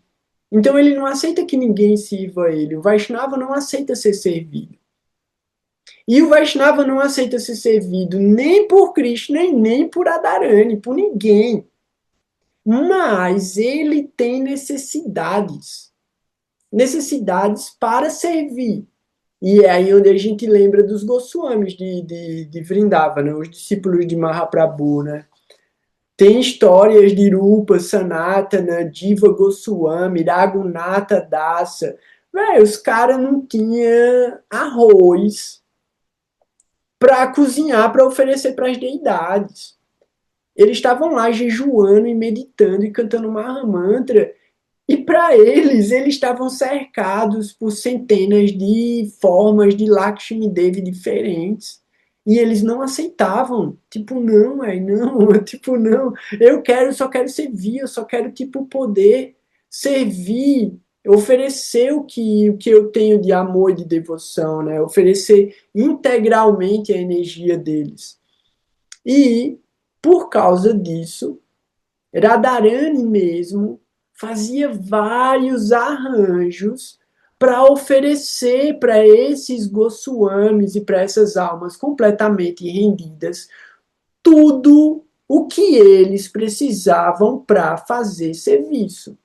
Então ele não aceita que ninguém sirva ele. O Vaishnava não aceita ser servido. E o Vaishnava não aceita ser servido nem por Krishna e nem por Radharani, por ninguém. Mas ele tem necessidades. Necessidades para servir. E é aí onde a gente lembra dos Goswamis de Vrindavana, os discípulos de Mahaprabhu, né? Tem histórias de Rupa, Sanatana, Diva Goswami, Raghunatha Dasa. Véi, os caras não tinham arroz para cozinhar, para oferecer para as deidades. Eles estavam lá jejuando e meditando e cantando Mahamantra. E para eles estavam cercados por centenas de formas de Lakshmi Devi diferentes. E eles não aceitavam. Tipo, não, não. Tipo, não. Só quero servir, eu só quero, tipo, poder servir oferecer o que eu tenho de amor e de devoção, né? Oferecer integralmente a energia deles. E, por causa disso, Radharani mesmo fazia vários arranjos para oferecer para esses Goswamis e para essas almas completamente rendidas tudo o que eles precisavam para fazer serviço.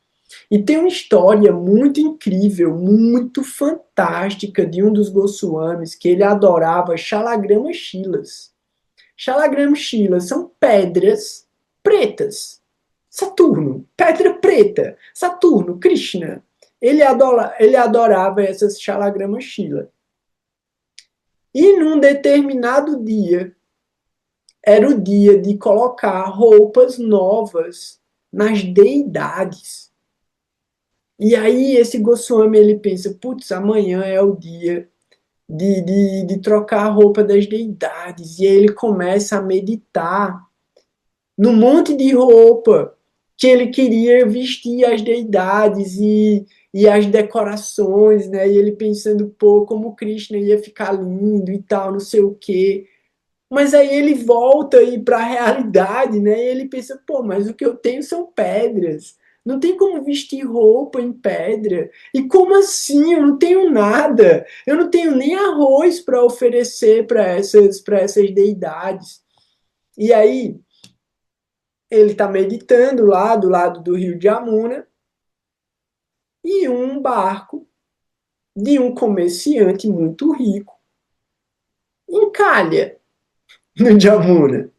E tem uma história muito incrível, muito fantástica de um dos Goswamis que ele adorava Shalagrama Shilas. Shalagrama Shilas são pedras pretas. Saturno, pedra preta. Saturno, Krishna. Ele adorava essas Shalagrama Shila. E num determinado dia, era o dia de colocar roupas novas nas deidades. E aí esse Goswami, ele pensa, putz, amanhã é o dia de trocar a roupa das deidades. E aí ele começa a meditar no monte de roupa que ele queria vestir as deidades e as decorações, né? E ele pensando, pô, como Krishna ia ficar lindo e tal, não sei o quê. Mas aí ele volta aí para a realidade, né? E ele pensa, pô, mas o que eu tenho são pedras. Não tem como vestir roupa em pedra. E como assim? Eu não tenho nada. Eu não tenho nem arroz para oferecer para essas deidades. E aí ele está meditando lá do lado do rio de Amuna e um barco de um comerciante muito rico encalha no Jamuna.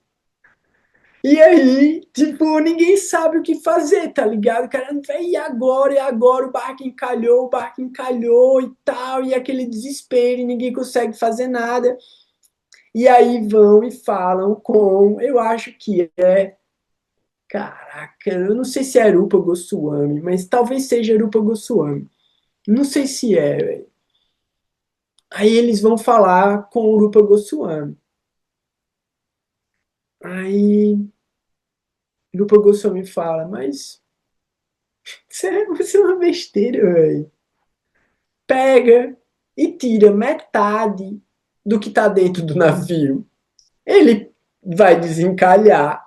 E aí, tipo, ninguém sabe o que fazer, tá ligado? Cara, e agora, o barco encalhou e tal, e aquele desespero, e ninguém consegue fazer nada. E aí vão e falam com, eu acho que é, caraca, eu não sei se é Arupa Goswami, mas talvez seja Arupa Goswami. Não sei se é, velho. Aí eles vão falar com o Rupa Goswami. Aí Rupa Goswami fala, mas isso é uma besteira, velho. Pega e tira metade do que tá dentro do navio. Ele vai desencalhar.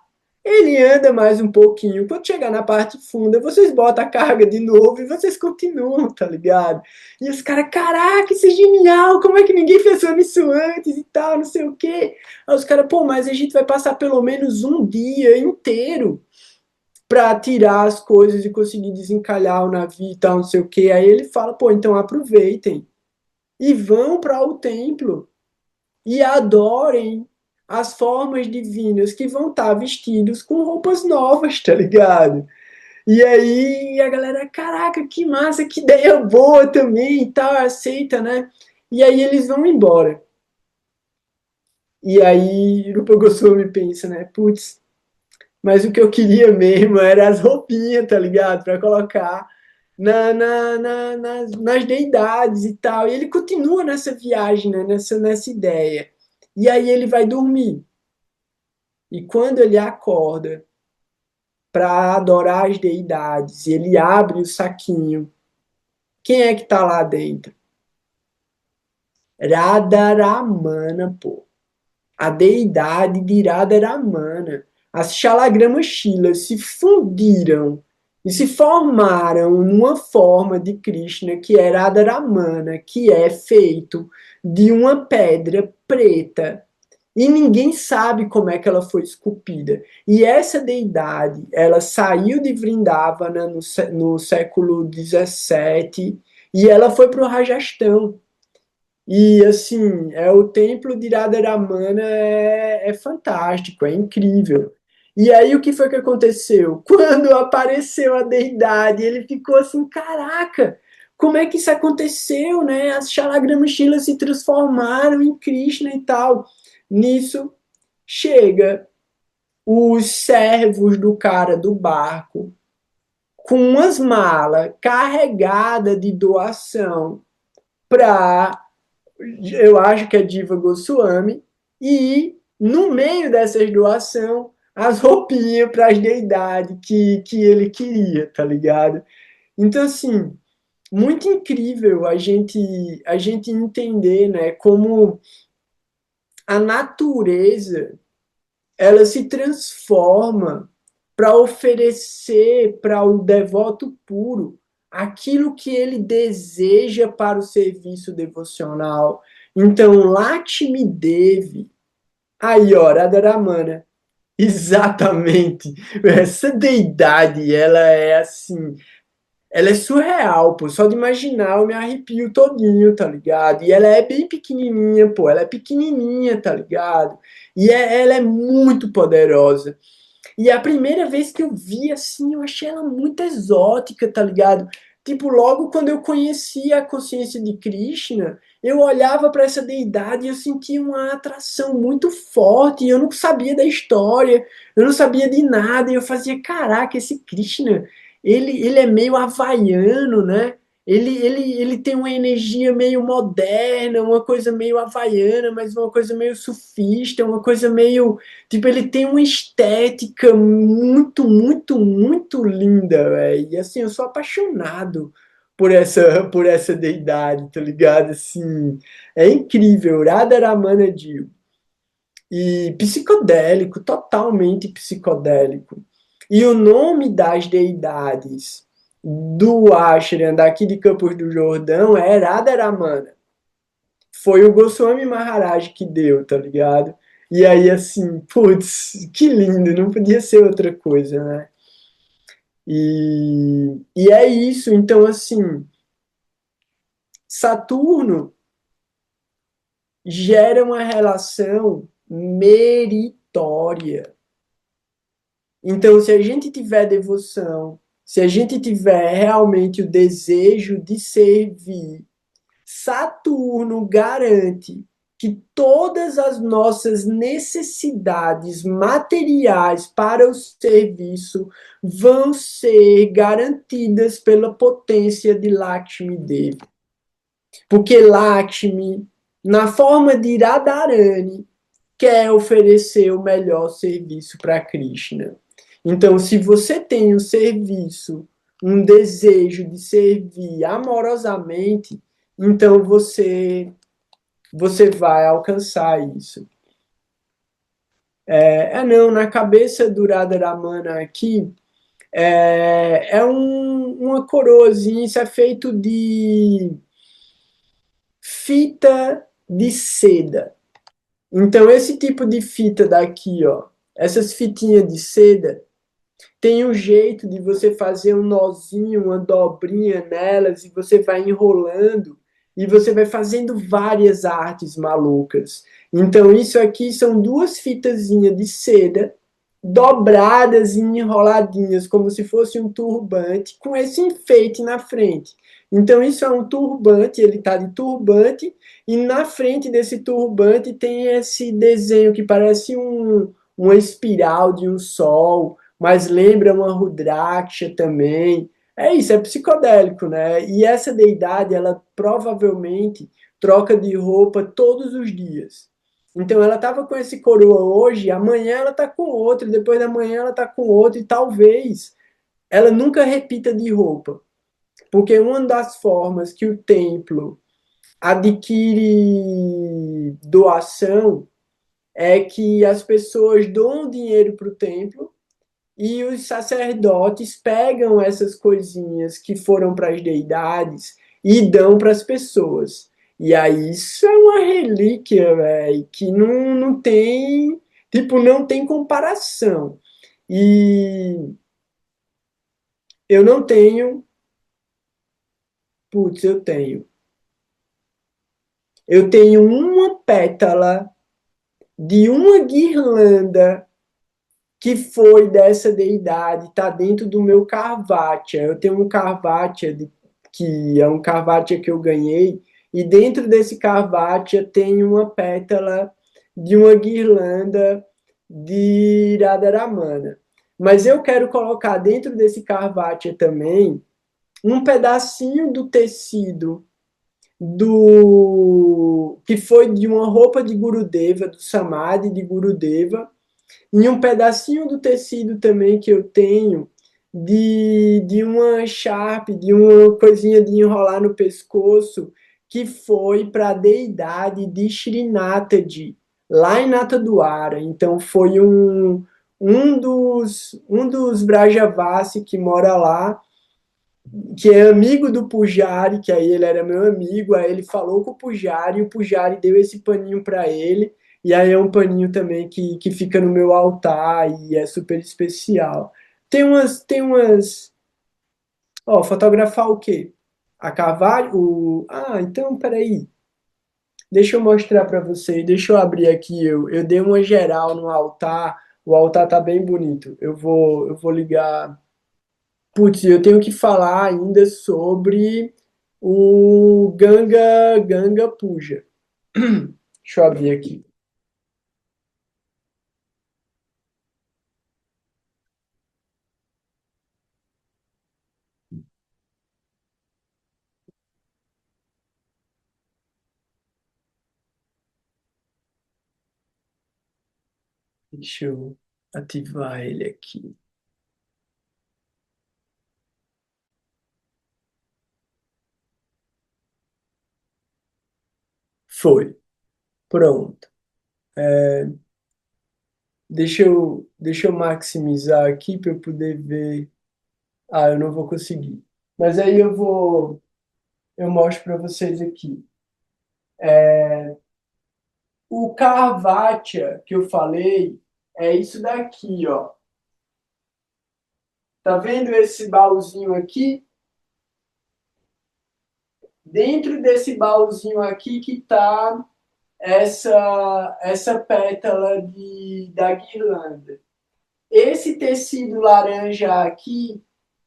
Ele anda mais um pouquinho. Quando chegar na parte funda, vocês botam a carga de novo e vocês continuam, tá ligado? E os caras, caraca, isso é genial! Como é que ninguém pensou nisso antes e tal, não sei o quê? Aí os caras, pô, mas a gente vai passar pelo menos um dia inteiro para tirar as coisas e conseguir desencalhar o navio e tal, não sei o quê. Aí ele fala, pô, então aproveitem e vão para o templo e adorem as formas divinas que vão estar vestidos com roupas novas, tá ligado? E aí a galera, caraca, que massa, que ideia boa também e tal, aceita, né? E aí eles vão embora. E aí Rupa Goswami pensa, né? Putz, mas o que eu queria mesmo era as roupinhas, tá ligado? Pra colocar nas deidades e tal. E ele continua nessa viagem, né? nessa ideia. E aí ele vai dormir. E quando ele acorda para adorar as deidades, ele abre o saquinho. Quem é que tá lá dentro? Radharamana, pô. A deidade de Radharamana. As Shalagrama Shilas se fundiram e se formaram numa forma de Krishna que é Radharamana, que é feito de uma pedra preta. E ninguém sabe como é que ela foi esculpida. E essa deidade, ela saiu de Vrindavana no século XVII e ela foi para o Rajastão. E, assim, o templo de Radharamana é fantástico, é incrível. E aí, o que foi que aconteceu? Quando apareceu a deidade, ele ficou assim, caraca, como é que isso aconteceu, né? As Shalagrama-shilas se transformaram em Krishna e tal. Nisso, chega os servos do cara do barco com umas malas carregadas de doação para, eu acho que é Diva Goswami, e no meio dessas doações, as roupinhas para as deidades que ele queria, tá ligado? Então, assim, muito incrível a gente entender, né, como a natureza ela se transforma para oferecer para o devoto puro aquilo que ele deseja para o serviço devocional. Então, Lakshmi Devi, aí, ó, Radharamana, exatamente. Essa deidade, ela é assim, ela é surreal, pô. Só de imaginar eu me arrepio todinho, tá ligado? E ela é bem pequenininha, pô. Ela é pequenininha, tá ligado? Ela é muito poderosa. E a primeira vez que eu vi, assim, eu achei ela muito exótica, tá ligado? Tipo, logo quando eu conheci a consciência de Krishna, eu olhava para essa deidade e eu sentia uma atração muito forte. E eu não sabia da história, eu não sabia de nada. E eu fazia, caraca, esse Krishna, ele é meio havaiano, né? Ele tem uma energia meio moderna, uma coisa meio havaiana, mas uma coisa meio sufista, uma coisa meio. Tipo, ele tem uma estética muito, muito, muito linda, velho. E assim, eu sou apaixonado por essa deidade, tá ligado? Assim, é incrível. Radharamana Dio. E psicodélico, totalmente psicodélico. E o nome das deidades do ashram daqui de Campos do Jordão é Radharamana. Foi o Goswami Maharaj que deu, tá ligado? E aí, assim, putz, que lindo, não podia ser outra coisa, né? E é isso, então, assim, Saturno gera uma relação meritória. Então, se a gente tiver devoção, se a gente tiver realmente o desejo de servir, Saturno garante que todas as nossas necessidades materiais para o serviço vão ser garantidas pela potência de Lakshmi Devi. Porque Lakshmi, na forma de Radharani, quer oferecer o melhor serviço para Krishna. Então, se você tem um serviço, um desejo de servir amorosamente, então você vai alcançar isso. Não, na cabeça do Radharamana aqui, uma coroazinha, isso é feito de fita de seda. Então, esse tipo de fita daqui, ó, essas fitinhas de seda, tem um jeito de você fazer um nozinho, uma dobrinha nelas, e você vai enrolando, e você vai fazendo várias artes malucas. Então, isso aqui são duas fitazinhas de seda, dobradas e enroladinhas, como se fosse um turbante, com esse enfeite na frente. Então, isso é um turbante, ele está de turbante, e na frente desse turbante tem esse desenho que parece uma espiral de um sol, mas lembra uma Rudraksha também. É isso, é psicodélico, né? E essa deidade, ela provavelmente troca de roupa todos os dias. Então ela estava com esse coroa hoje, amanhã ela está com outro, depois da manhã ela está com outro, e talvez ela nunca repita de roupa. Porque uma das formas que o templo adquire doação é que as pessoas doam dinheiro para o templo e os sacerdotes pegam essas coisinhas que foram para as deidades e dão para as pessoas. E aí isso é uma relíquia, velho, que não tem, tipo, não tem comparação. E eu não tenho, putz, eu tenho. Eu tenho uma pétala de uma guirlanda que foi dessa deidade, está dentro do meu Carvatia. Eu tenho um Carvatia, que é um Carvatia que eu ganhei, e dentro desse Carvatia tem uma pétala de uma guirlanda de Radharamana. Mas eu quero colocar dentro desse Carvatia também um pedacinho do tecido do que foi de uma roupa de Gurudeva, do Samadhi de Gurudeva, e um pedacinho do tecido também que eu tenho de uma Sharp, de uma coisinha de enrolar no pescoço, que foi para a deidade de Srinathaji, lá em Natadwara. Então foi um dos Brajavasi que mora lá, que é amigo do Pujari, que aí ele era meu amigo, aí ele falou com o Pujari, e o Pujari deu esse paninho para ele, e aí é um paninho também que fica no meu altar e é super especial. Ó, fotografar o quê? A cavalo? Então, peraí. Deixa eu mostrar para você, deixa eu abrir aqui, eu dei uma geral no altar, o altar tá bem bonito. Eu vou ligar. Putz, eu tenho que falar ainda sobre o Ganga Puja. Deixa eu abrir aqui. Deixa eu ativar ele aqui. Foi. Pronto. Deixa eu maximizar aqui para eu poder ver. Eu não vou conseguir. Mas aí eu mostro para vocês aqui. O Caravaggio que eu falei é isso daqui, ó. Tá vendo esse baúzinho aqui? Dentro desse baúzinho aqui que tá essa pétala da guirlanda. Esse tecido laranja aqui,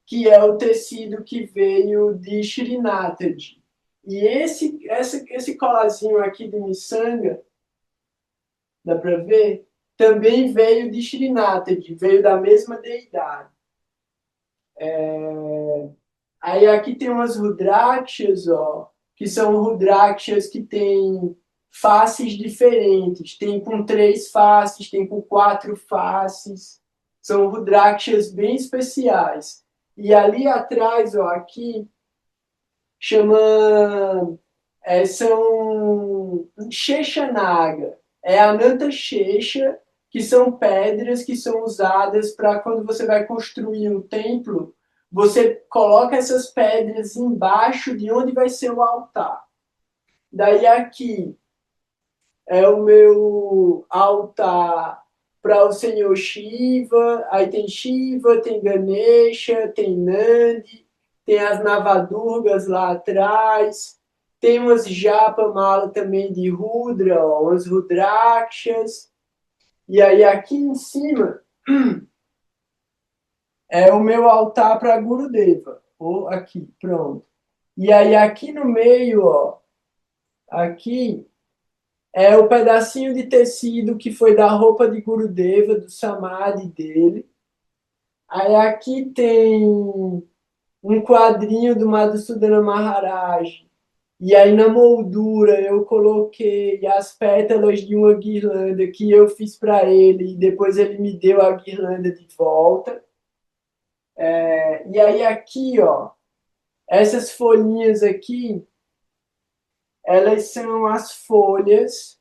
que é o tecido que veio de Srinathaji. E esse colazinho aqui de miçanga, dá para ver? Também veio de Srinathaji, veio da mesma deidade. Aí aqui tem umas rudrakshas, ó, que são rudrakshas que têm faces diferentes. Tem com 3 faces, tem com 4 faces. São rudrakshas bem especiais. E ali atrás, ó, aqui, chama são Sheshanaga, é a Ananta Shesha, que são pedras que são usadas para quando você vai construir um templo, você coloca essas pedras embaixo de onde vai ser o altar. Daí aqui é o meu altar para o Senhor Shiva, aí tem Shiva, tem Ganesha, tem Nandi, tem as Navadurgas lá atrás, tem umas Japamala também de Rudra, ó, umas Rudrakshas, e aí aqui em cima é o meu altar para Gurudeva, ou aqui, pronto. E aí aqui no meio, ó, aqui é o pedacinho de tecido que foi da roupa de Gurudeva, do samadhi dele. Aí aqui tem um quadrinho do Madhusudana Maharaj. E aí na moldura eu coloquei as pétalas de uma guirlanda que eu fiz para ele e depois ele me deu a guirlanda de volta. E aí aqui, ó, essas folhinhas aqui, elas são as folhas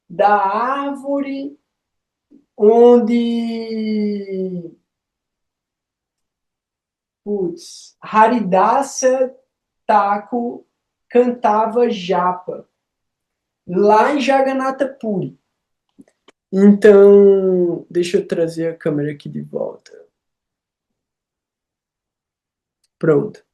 da árvore onde, Haridasa Thakur cantava japa, lá em Jagannatha Puri. Então, deixa eu trazer a câmera aqui de volta. Pronto.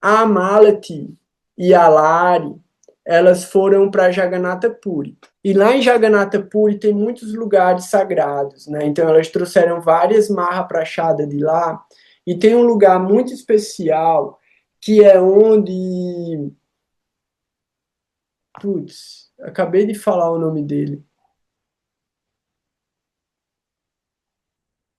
A Malati e a Lari, elas foram para Jagannatha Puri. E lá em Jagannatha Puri tem muitos lugares sagrados, né? Então elas trouxeram várias Mahaprashadas de lá. E tem um lugar muito especial que é onde... acabei de falar o nome dele.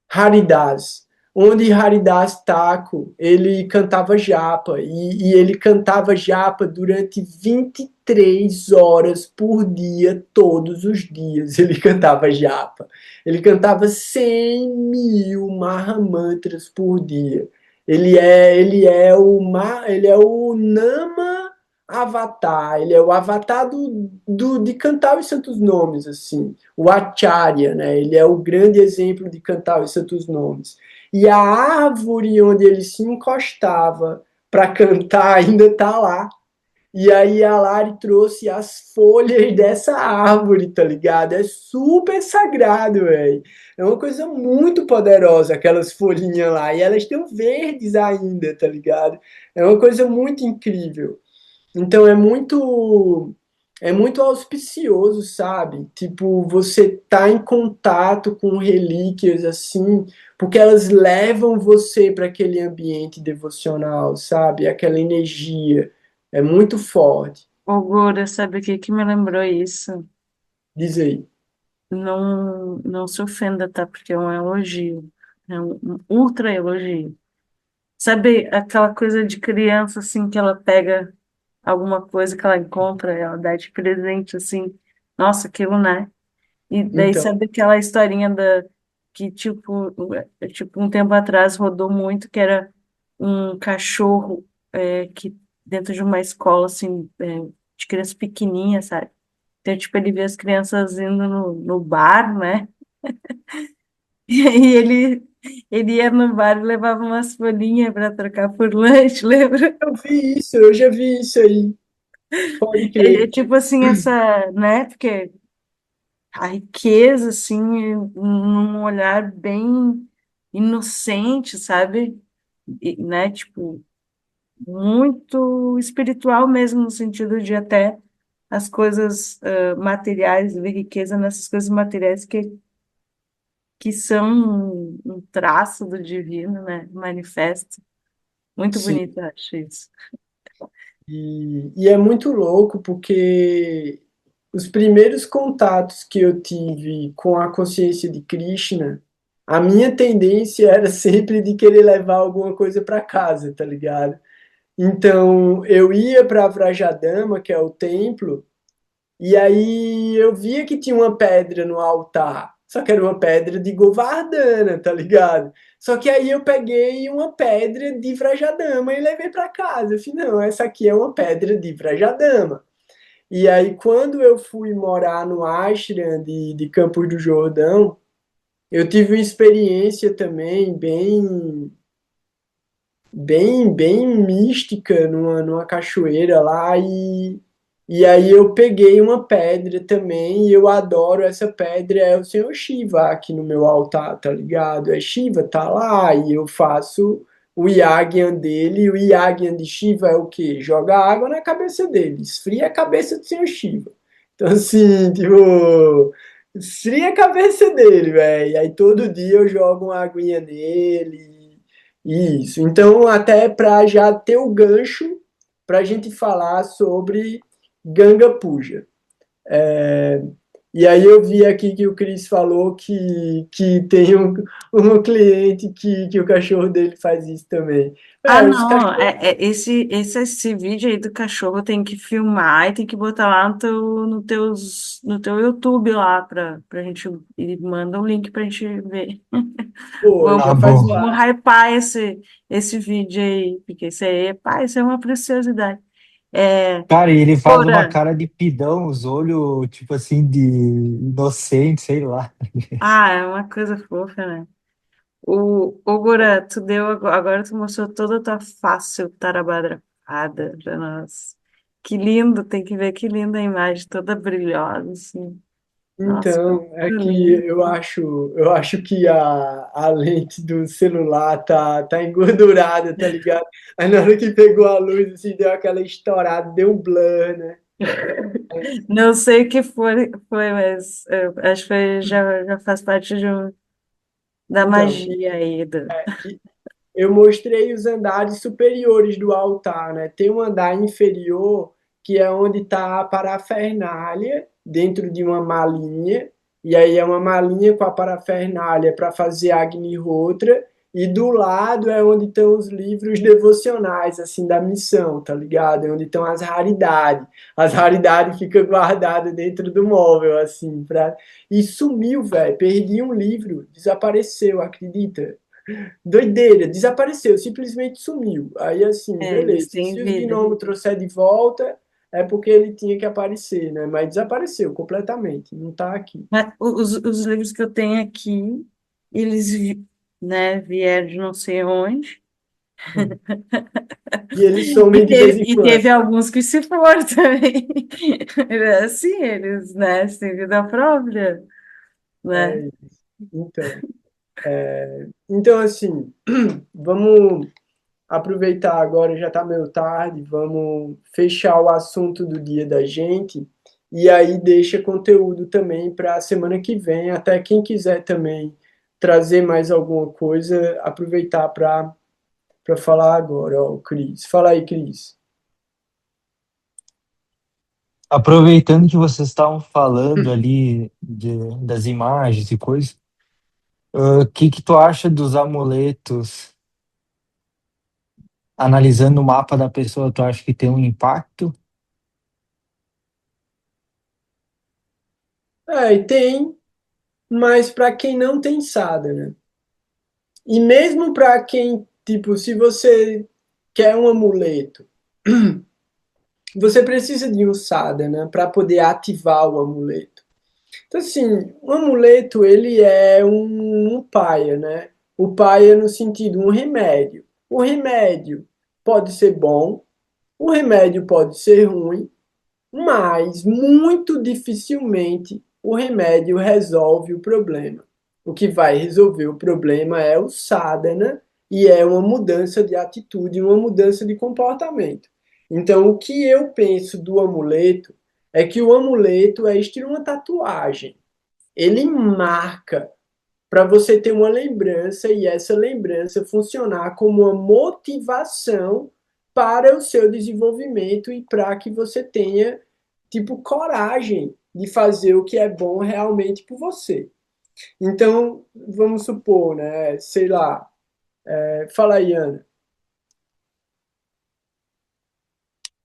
Haridas. onde Haridas Thakur, ele cantava japa, e ele cantava japa durante 23 horas por dia, todos os dias ele cantava japa. Ele cantava 100 mil Mahamantras por dia. Ele é o Nama Avatar, ele é o avatar de cantar os santos nomes, assim, o Acharya, né? Ele é o grande exemplo de cantar os santos nomes. E a árvore onde ele se encostava para cantar ainda está lá. E aí a Lari trouxe as folhas dessa árvore, tá ligado? É super sagrado, velho. É uma coisa muito poderosa, aquelas folhinhas lá. E elas estão verdes ainda, tá ligado? É uma coisa muito incrível. Então é muito auspicioso, sabe? Tipo, você tá em contato com relíquias assim, porque elas levam você para aquele ambiente devocional, sabe? Aquela energia é muito forte. Ogura, sabe o que que me lembrou isso? Diz aí. Não, não se ofenda, tá? Porque é um elogio. É um ultra elogio. Sabe aquela coisa de criança, assim, que ela pega alguma coisa que ela encontra, ela dá de presente, assim. Nossa, aquilo, né? E daí, Então, sabe aquela historinha que, tipo, um tempo atrás rodou muito, que era um cachorro que dentro de uma escola, assim, de criança pequenininha, sabe? Então, tipo, ele via as crianças indo no bar, né? E aí ele ia no bar e levava umas folhinhas para trocar por lanche, lembra? eu vi isso, eu já vi isso aí. Pode É crer. tipo assim, essa, né? Porque a riqueza, assim, num olhar bem inocente, sabe? E, né? Tipo, muito espiritual mesmo, no sentido de até as coisas materiais, ver riqueza nessas coisas materiais que são um traço do divino, né? Manifesto. Muito Sim. bonito, eu acho isso. E é muito louco porque os primeiros contatos que eu tive com a consciência de Krishna, a minha tendência era sempre de querer levar alguma coisa para casa, tá ligado? Então eu ia para Vrajadama, que é o templo, e aí eu via que tinha uma pedra no altar, só que era uma pedra de Govardhana, tá ligado? Só que aí eu peguei uma pedra de Vrajadama e levei para casa. Eu falei, não, essa aqui é uma pedra de Vrajadama. E aí quando eu fui morar no ashram de Campos do Jordão, eu tive uma experiência também bem mística numa cachoeira lá e aí eu peguei uma pedra também e eu adoro essa pedra, é o Senhor Shiva aqui no meu altar, tá ligado? É Shiva, tá lá e eu faço o Yagyan dele, e o Yagyan de Shiva é o quê? Joga água na cabeça dele, esfria a cabeça do Senhor Shiva. Então assim, tipo, esfria a cabeça dele, velho. Aí todo dia eu jogo uma aguinha nele, isso. Então, até para já ter o gancho para a gente falar sobre Ganga Puja. É, e aí eu vi aqui que o Cris falou que tem um cliente que o cachorro dele faz isso também. Ah, Os não, cachorros. esse vídeo aí do cachorro tem que filmar e tem que botar lá no teu YouTube lá pra gente, e manda um link pra gente ver. Pô, Vamos, Tá já faz bom. vamos parte. hypar esse vídeo aí, porque isso aí, pá, isso é uma preciosidade. É, Cara, e ele faz uma Cora, cara de pidão, os olhos, tipo assim, de inocente, sei lá. é uma coisa fofa, né? O Gora, agora tu mostrou toda a tua face tarabadrapada pra nós. Que lindo, tem que ver que linda a imagem, toda brilhosa, assim. Nossa, Então, é muito que lindo. eu acho que a lente do celular tá engordurada, tá ligado? Aí na hora que pegou a luz, assim, deu aquela estourada, deu um blur, né? Não sei o que foi, mas acho que já faz parte da Então, magia aí. eu mostrei os andares superiores do altar, né? Tem um andar inferior que é onde está a parafernália dentro de uma malinha, e aí é uma malinha com a parafernália para fazer Agnihotra, E do lado é onde estão os livros devocionais, assim, da missão, tá ligado? É onde estão as raridades. As raridades ficam guardadas dentro do móvel, assim. E sumiu, velho. Perdi um livro, desapareceu, acredita? Doideira, desapareceu, simplesmente sumiu. Aí, assim, Eles beleza. têm Se os vida. gnomos trouxer de volta, é porque ele tinha que aparecer, né? Mas desapareceu completamente, não tá aqui. Mas os livros que eu tenho aqui, eles, né, vieram de não sei onde. E eles somem E de vez teve, em e quando. teve alguns que se foram também. Assim, eles, né, têm vida própria, né? É isso. Então, assim, vamos aproveitar agora, já está meio tarde, vamos fechar o assunto do dia da gente e aí deixa conteúdo também para a semana que vem, até quem quiser também trazer mais alguma coisa, aproveitar para falar agora, ó, Cris. Fala aí, Cris. Aproveitando que vocês estavam falando ali das imagens e coisas, o que que tu acha dos amuletos? Analisando o mapa da pessoa, tu acha que tem um impacto? E tem, mas para quem não tem sadhana, e mesmo para quem, tipo, se você quer um amuleto, você precisa de um sadhana para poder ativar o amuleto. Então, assim, o amuleto, ele é um paia, né? O paia no sentido, um remédio. O remédio pode ser bom, o remédio pode ser ruim, mas muito dificilmente o remédio resolve o problema. O que vai resolver o problema é o sadhana e é uma mudança de atitude, uma mudança de comportamento. Então, o que eu penso do amuleto é que o amuleto é estilo uma tatuagem. Ele marca para você ter uma lembrança e essa lembrança funcionar como uma motivação para o seu desenvolvimento e para que você tenha, tipo, coragem de fazer o que é bom realmente por você. Então, vamos supor, né? Sei lá, fala aí, Ana.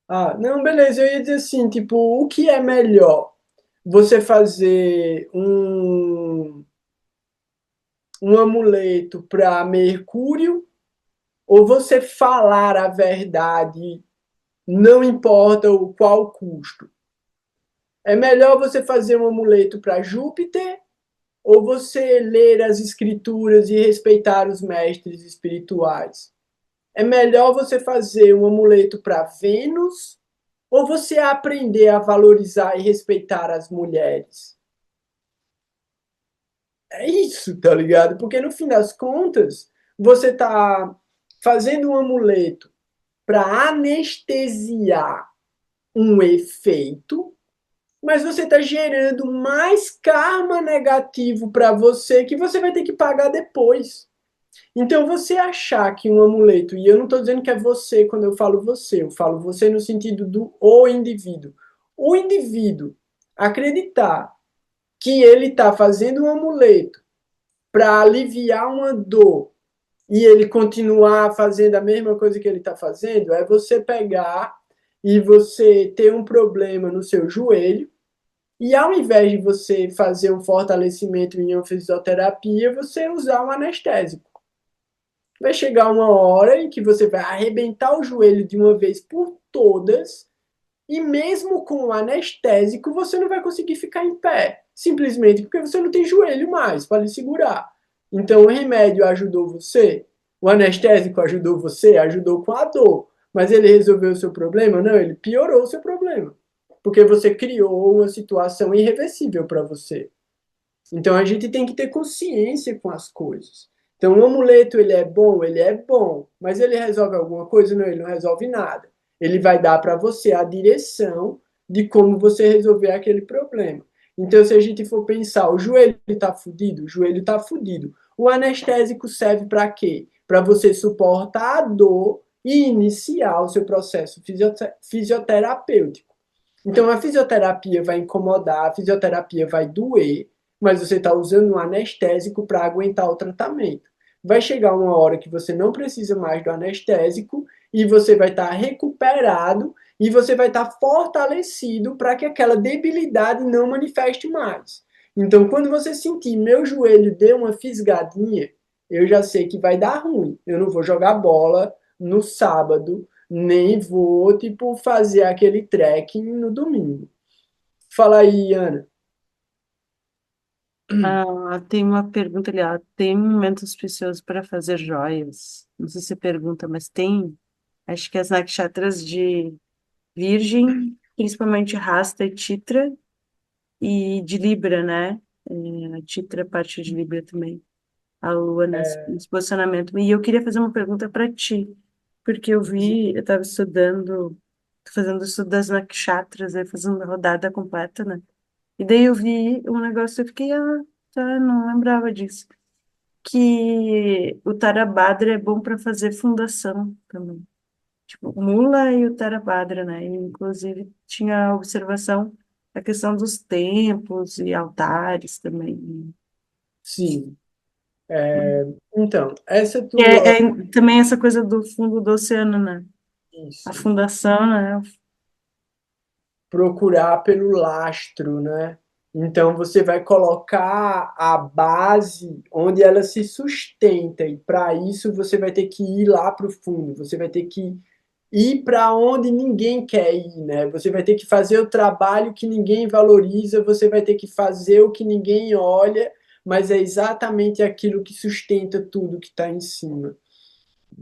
Ah, não, beleza, eu ia dizer assim, tipo, o que é melhor? Você fazer um amuleto para Mercúrio ou você falar a verdade, não importa o qual custo. É melhor você fazer um amuleto para Júpiter ou você ler as escrituras e respeitar os mestres espirituais? É melhor você fazer um amuleto para Vênus ou você aprender a valorizar e respeitar as mulheres? É isso, tá ligado? Porque no fim das contas, você tá fazendo um amuleto para anestesiar um efeito, mas você está gerando mais karma negativo para você que você vai ter que pagar depois. Então, você achar que um amuleto, e eu não estou dizendo que é você quando eu falo você no sentido do o indivíduo. O indivíduo acreditar que ele está fazendo um amuleto para aliviar uma dor e ele continuar fazendo a mesma coisa que ele está fazendo, é você pegar e você ter um problema no seu joelho, e ao invés de você fazer um fortalecimento em uma fisioterapia, você usar um anestésico. Vai chegar uma hora em que você vai arrebentar o joelho de uma vez por todas, e mesmo com o anestésico, você não vai conseguir ficar em pé, simplesmente porque você não tem joelho mais para lhe segurar. Então, o remédio ajudou você, o anestésico ajudou você, ajudou com a dor, mas ele resolveu o seu problema? Não, ele piorou o seu problema, porque você criou uma situação irreversível para você. Então, a gente tem que ter consciência com as coisas. Então, o amuleto, ele é bom, mas ele resolve alguma coisa? Não, ele não resolve nada. Ele vai dar para você a direção de como você resolver aquele problema. Então, se a gente for pensar, o joelho está fudido? O joelho está fudido. O anestésico serve para quê? Para você suportar a dor e iniciar o seu processo fisioterapêutico. Então, a fisioterapia vai incomodar, a fisioterapia vai doer, mas você está usando um anestésico para aguentar o tratamento. vai chegar uma hora que você não precisa mais do anestésico e você vai estar recuperado e você vai estar fortalecido para que aquela debilidade não manifeste mais. Então, quando você sentir meu joelho deu uma fisgadinha, eu já sei que vai dar ruim. Eu não vou jogar bola no sábado, nem vou, tipo, fazer aquele trekking no domingo. Fala aí, Ana. Tem uma pergunta ali, ó. Tem momentos preciosos para fazer joias. Não sei se você pergunta, mas tem. Acho que as nakshatras de Virgem, principalmente Rasta e Chitra, e de Libra, né? A Chitra é parte de Libra também. A Lua nesse posicionamento. E eu queria fazer uma pergunta para ti, porque eu estava estudando, tô fazendo o estudo das nakshatras, fazendo a rodada completa, né? E daí eu vi um negócio, eu fiquei, tá, não lembrava disso. Que o Tarabadra é bom para fazer fundação também. Tipo, Mula e o Tarabadra, né? E, inclusive, tinha a observação da questão dos templos e altares também. Sim. Então, essa E tua. também essa coisa do fundo do oceano, né? A Isso. fundação, né? Procurar pelo lastro, né? Então você vai colocar a base onde ela se sustenta, e para isso você vai ter que ir lá para o fundo, você vai ter que ir para onde ninguém quer ir, né? Você vai ter que fazer o trabalho que ninguém valoriza, você vai ter que fazer o que ninguém olha, mas é exatamente aquilo que sustenta tudo que está em cima.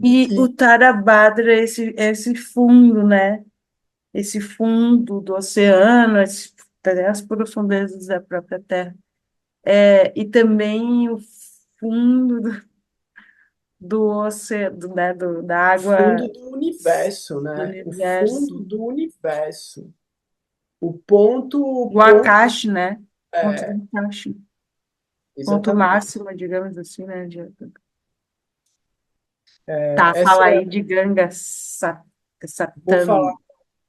E o E Tarabadra é esse fundo, né? Esse fundo do oceano, até as profundezas da própria Terra. E também o fundo do oceano, né? Da água fundo do universo, do né? O universo. fundo do universo. O O ponto Akashi, né? Ponto é, do Akashi. Ponto exatamente. máximo, digamos assim, né? É, Tá, essa fala aí de Ganga vou falar, Satami.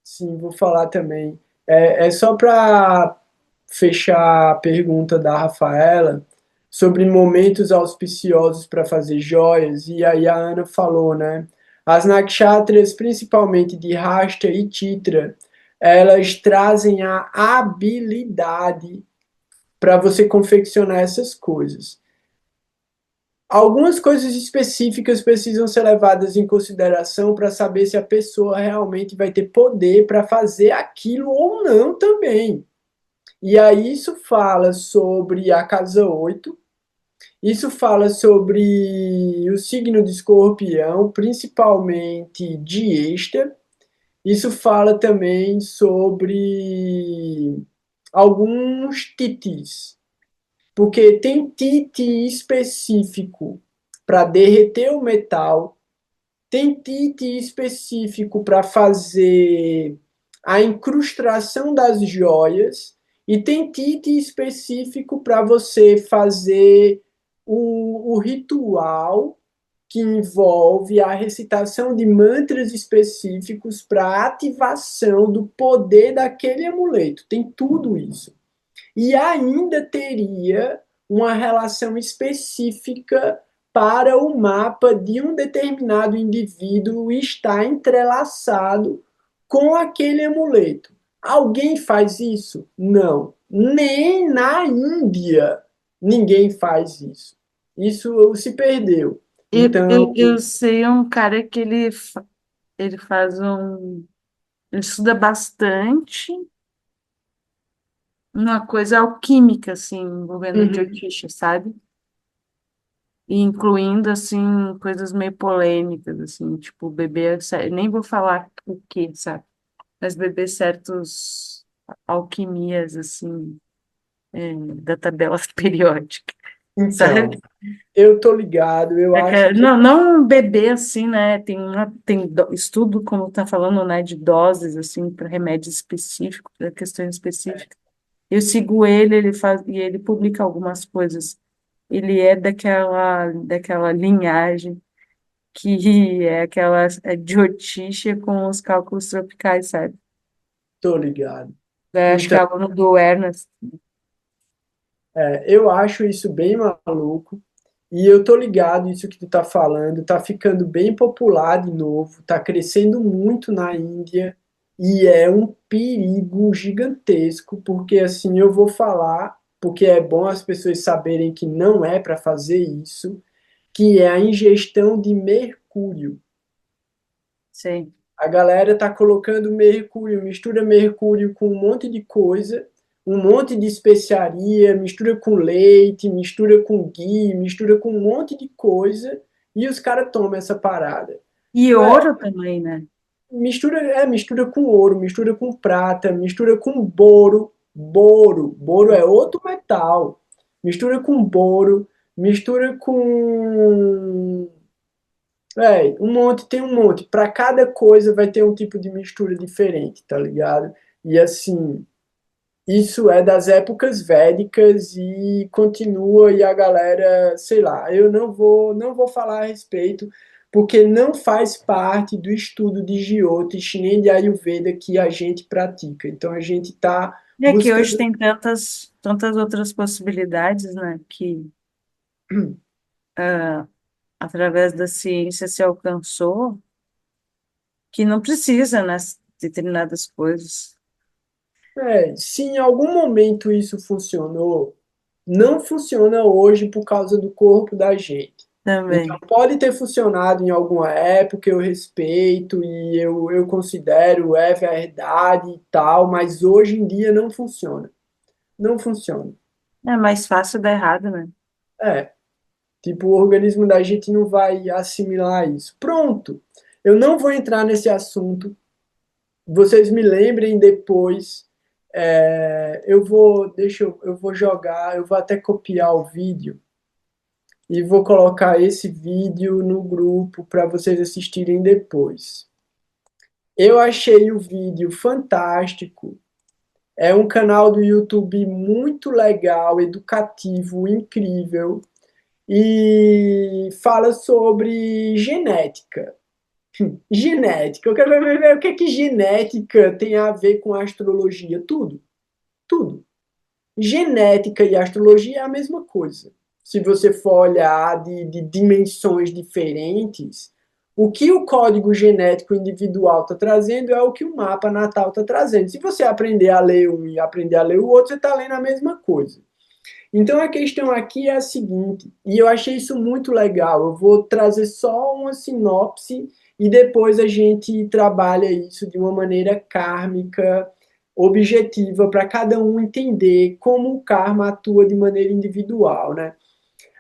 sim, vou falar também. É só para fechar a pergunta da Rafaela sobre momentos auspiciosos para fazer joias, e aí a Ana falou, né? As nakshatras, principalmente de Rasta e Chitra, elas trazem a habilidade para você confeccionar essas coisas. Algumas coisas específicas precisam ser levadas em consideração para saber se a pessoa realmente vai ter poder para fazer aquilo ou não também. E aí isso fala sobre a casa 8, isso fala sobre o signo de Escorpião, principalmente de Esta. Isso fala também sobre alguns titis, porque tem tite específico para derreter o metal, tem tite específico para fazer a incrustação das joias e tem tite específico para você fazer o ritual que envolve a recitação de mantras específicos para ativação do poder daquele amuleto. Tem tudo isso. E ainda teria uma relação específica para o mapa de um determinado indivíduo estar entrelaçado com aquele amuleto. Alguém faz isso? Não. Nem na Índia ninguém faz isso. Isso se perdeu. Então, Eu sei um cara que ele faz ele estuda bastante uma coisa alquímica, assim, envolvendo uhum, Jyotisha, sabe? E incluindo, assim, coisas meio polêmicas, assim, tipo, beber, nem vou falar o que, sabe? Mas beber certos alquimias, assim, da tabela periódica, então, sabe? eu tô ligado, eu acho que Não, não beber assim, né? Tem estudo, como tá falando, né, de doses, assim, para remédios específicos, para questões específicas. Eu sigo ele, ele faz, e ele publica algumas coisas. Ele é daquela linhagem que é aquela de Otisha com os cálculos tropicais, sabe? tô ligado. Acho que é Então, aluno do Ernest. eu acho isso bem maluco. E eu tô ligado, isso que tu tá falando, tá ficando bem popular de novo, tá crescendo muito na Índia, e é um perigo gigantesco, porque assim eu vou falar, porque é bom as pessoas saberem que não é para fazer isso, que é a ingestão de mercúrio. Sim. A galera tá colocando mercúrio, mistura mercúrio com um monte de coisa, um monte de especiaria, mistura com leite, mistura com ghee, mistura com um monte de coisa, e os caras tomam essa parada. E Véi, ouro também, né? mistura com ouro, mistura com prata, mistura com boro, boro é outro metal. Mistura com boro, mistura com um monte, tem um monte. Para cada coisa vai ter um tipo de mistura diferente, tá ligado? E assim, isso é das épocas védicas e continua e a galera, sei lá, eu não vou falar a respeito porque não faz parte do estudo de Jyotish nem de Ayurveda que a gente pratica. Então a gente está É que hoje buscando. tem tantas outras possibilidades, né? Que através da ciência se alcançou, que não precisa, né? Determinadas coisas Se em algum momento isso funcionou, não funciona hoje por causa do corpo da gente. Então, também. pode ter funcionado em alguma época, eu respeito e eu considero, é verdade e tal, mas hoje em dia não funciona. Não funciona. É mais fácil dar errado, né? É, tipo, o organismo da gente não vai assimilar isso. Pronto. Eu não vou entrar nesse assunto. Vocês me lembrem depois. Eu vou jogar, eu vou até copiar o vídeo e vou colocar esse vídeo no grupo para vocês assistirem depois. Eu achei o vídeo fantástico. É um canal do YouTube muito legal, educativo, incrível e fala sobre genética. Genética. Eu quero ver o que é que genética tem a ver com astrologia. Tudo, tudo. Genética e astrologia é a mesma coisa. Se você for olhar de dimensões diferentes, o que o código genético individual está trazendo é o que o mapa natal está trazendo. Se você aprender a ler um e aprender a ler o outro, você está lendo a mesma coisa. Então a questão aqui é a seguinte, e eu achei isso muito legal. Eu vou trazer só uma sinopse e depois a gente trabalha isso de uma maneira kármica, objetiva, para cada um entender como o karma atua de maneira individual, né?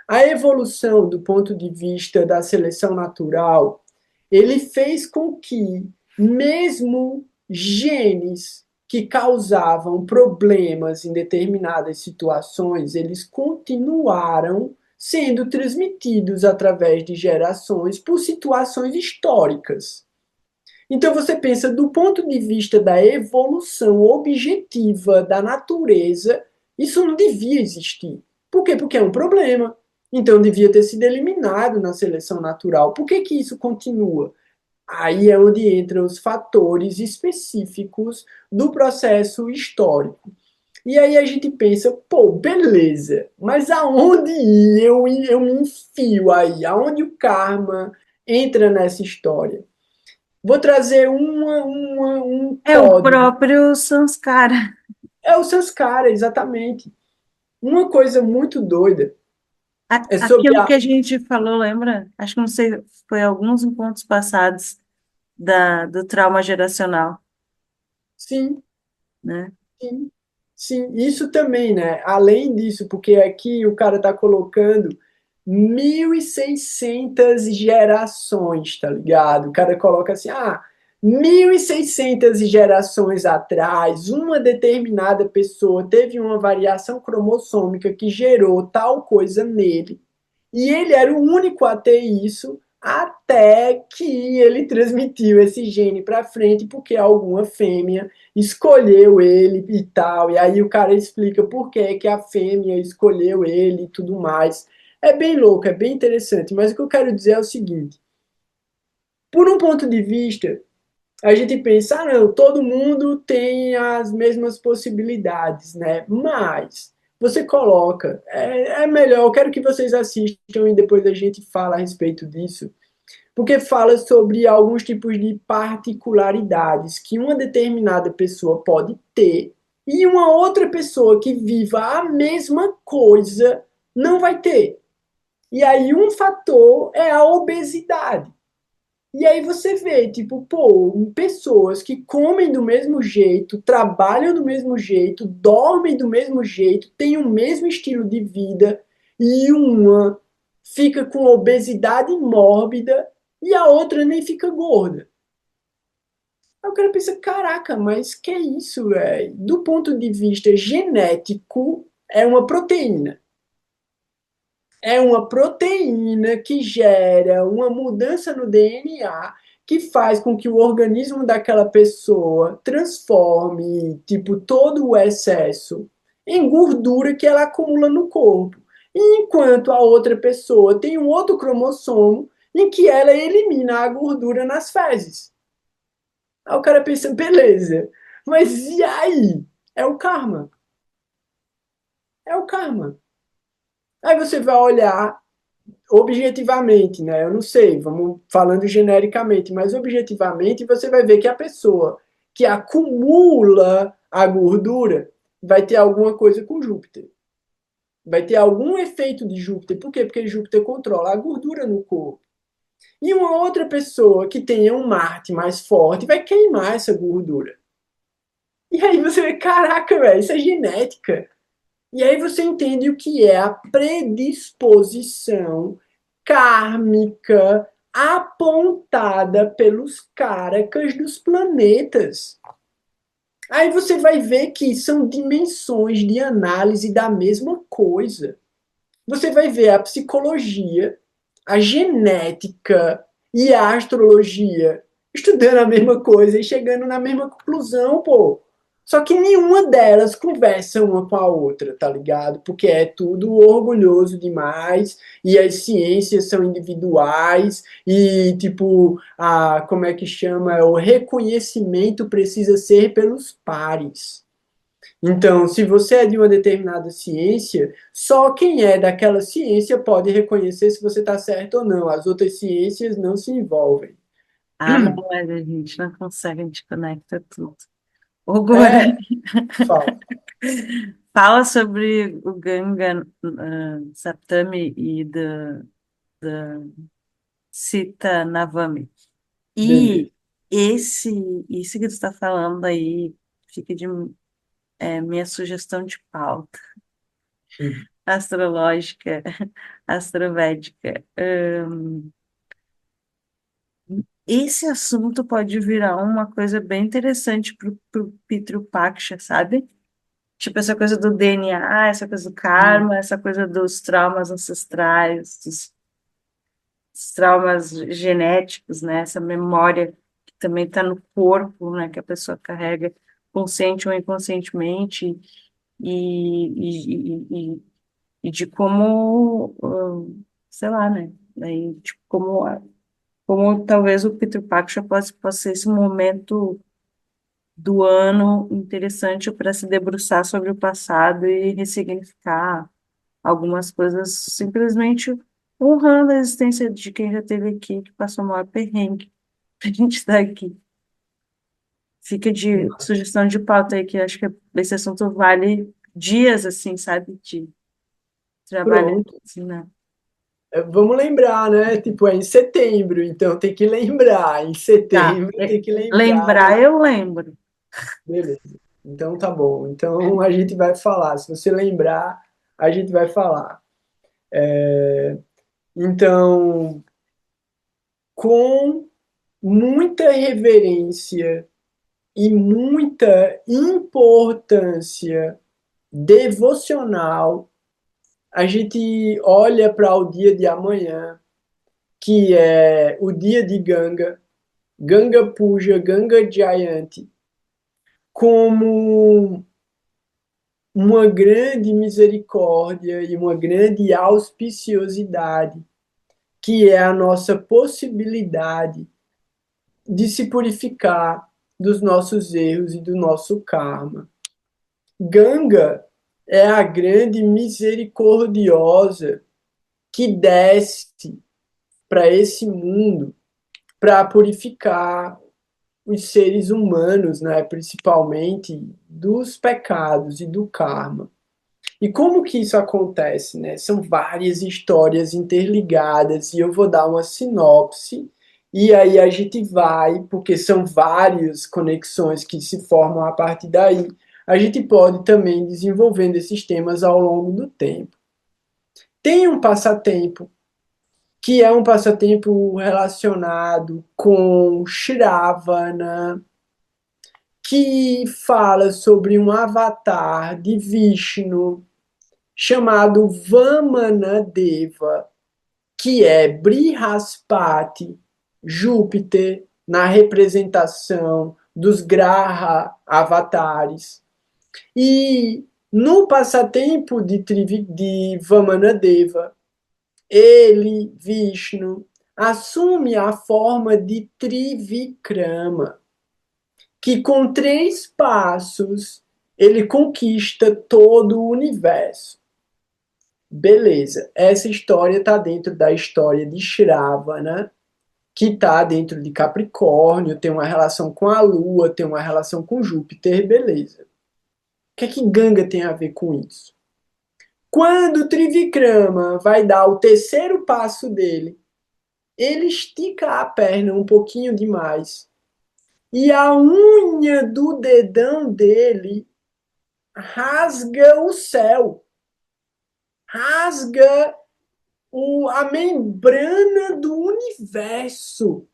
A evolução, do ponto de vista da seleção natural, ele fez com que, mesmo genes que causavam problemas em determinadas situações, eles continuaram sendo transmitidos através de gerações por situações históricas. Então você pensa do ponto de vista da evolução objetiva da natureza, isso não devia existir. Por quê? Porque é um problema. Então devia ter sido eliminado na seleção natural. Por que que isso continua? Aí é onde entram os fatores específicos do processo histórico. E aí a gente pensa, pô, beleza, mas aonde eu me enfio aí? Aonde o karma entra nessa história? Vou trazer um É o código. próprio Sanskara. É o Sanskara, exatamente. Uma coisa muito doida é sobre Aquilo a. que a gente falou, lembra? Acho que não sei, foi alguns encontros passados do trauma geracional, Sim, né? sim, sim. Isso também, né? Além disso, porque aqui o cara tá colocando 1.600 gerações, tá ligado? O cara coloca assim, 1.600 gerações atrás, uma determinada pessoa teve uma variação cromossômica que gerou tal coisa nele. E ele era o único a ter isso até que ele transmitiu esse gene para frente porque alguma fêmea escolheu ele e tal. E aí o cara explica por que a fêmea escolheu ele e tudo mais. É bem louco, é bem interessante, mas o que eu quero dizer é o seguinte: por um ponto de vista, a gente pensa, não, todo mundo tem as mesmas possibilidades, né? Mas você coloca. É melhor, eu quero que vocês assistam e depois a gente fala a respeito disso, porque fala sobre alguns tipos de particularidades que uma determinada pessoa pode ter e uma outra pessoa que viva a mesma coisa não vai ter. E aí um fator é a obesidade. E aí você vê, tipo, pô, pessoas que comem do mesmo jeito, trabalham do mesmo jeito, dormem do mesmo jeito, têm o mesmo estilo de vida, e uma fica com obesidade mórbida e a outra nem fica gorda. Aí o cara pensa, caraca, mas que é isso, velho? Do ponto de vista genético, é uma proteína. É uma proteína que gera uma mudança no DNA que faz com que o organismo daquela pessoa transforme, tipo, todo o excesso em gordura que ela acumula no corpo. Enquanto a outra pessoa tem um outro cromossomo em que ela elimina a gordura nas fezes. Aí o cara pensa, beleza, mas e aí? É o karma. É o karma. Aí você vai olhar objetivamente, né? Eu não sei, vamos falando genericamente, mas objetivamente você vai ver que a pessoa que acumula a gordura vai ter alguma coisa com Júpiter. Vai ter algum efeito de Júpiter. Por quê? Porque Júpiter controla a gordura no corpo. E uma outra pessoa que tenha um Marte mais forte vai queimar essa gordura. E aí você vê, caraca, velho, isso é genética. E aí você entende o que é a predisposição kármica apontada pelos caracas dos planetas. Aí você vai ver que são dimensões de análise da mesma coisa. Você vai ver a psicologia, a genética e a astrologia estudando a mesma coisa e chegando na mesma conclusão, pô. Só que nenhuma delas conversa uma com a outra, tá ligado? Porque é tudo orgulhoso demais e as ciências são individuais e, tipo, como é que chama? O reconhecimento precisa ser pelos pares. Então, se você é de uma determinada ciência, só quem é daquela ciência pode reconhecer se você está certo ou não. As outras ciências não se envolvem. Ah, não, mas a gente não consegue, a gente conecta tudo. Agora, É, fala. fala sobre o Ganga Saptami e da Sita Navami. Beleza. E isso que tu está falando aí fica de minha sugestão de pauta astrológica, astrovédica. Esse assunto pode virar uma coisa bem interessante para o Pitru Paksha, sabe? Tipo, essa coisa do DNA, essa coisa do karma, essa coisa dos traumas ancestrais, dos traumas genéticos, né? Essa memória que também está no corpo, né? Que a pessoa carrega consciente ou inconscientemente, e de como, sei lá, né? Aí, tipo, como talvez o Pitru Paksha possa ser esse momento do ano interessante para se debruçar sobre o passado e ressignificar algumas coisas, simplesmente honrando a existência de quem já esteve aqui, que passou o maior perrengue para a gente estar aqui. Fica de sugestão de pauta aí, que eu acho que esse assunto vale dias, assim, sabe, de trabalho, Pronto. assim, né? Vamos lembrar, né? Tipo, é em setembro, então tem que lembrar. Em Tá, setembro tem que lembrar. lembrar eu lembro. Beleza. Então tá bom. Então a gente vai falar. Se você lembrar, a gente vai falar. Então, com muita reverência e muita importância devocional, a gente olha para o dia de amanhã, que é o dia de Ganga, Ganga Puja, Ganga Jayanti, como uma grande misericórdia e uma grande auspiciosidade, que é a nossa possibilidade de se purificar dos nossos erros e do nosso karma. Ganga é a grande misericordiosa que desce para esse mundo para purificar os seres humanos, né, principalmente dos pecados e do karma. E como que isso acontece, né? São várias histórias interligadas e eu vou dar uma sinopse e aí a gente vai, porque são várias conexões que se formam a partir daí, a gente pode também desenvolvendo esses temas ao longo do tempo. Tem um passatempo que é um passatempo relacionado com Shravana, que fala sobre um avatar de Vishnu chamado Vamanadeva, que é Brihaspati, Júpiter, na representação dos Graha avatares. E no passatempo de Vamanadeva, ele, Vishnu, assume a forma de Trivikrama, que com 3 passos ele conquista todo o universo. Beleza, essa história está dentro da história de Shravana, que está dentro de Capricórnio, tem uma relação com a Lua, tem uma relação com Júpiter, beleza. O que é que Ganga tem a ver com isso? Quando Trivikrama vai dar o 3º passo dele, ele estica a perna um pouquinho demais e a unha do dedão dele rasga o céu, rasga a membrana do universo.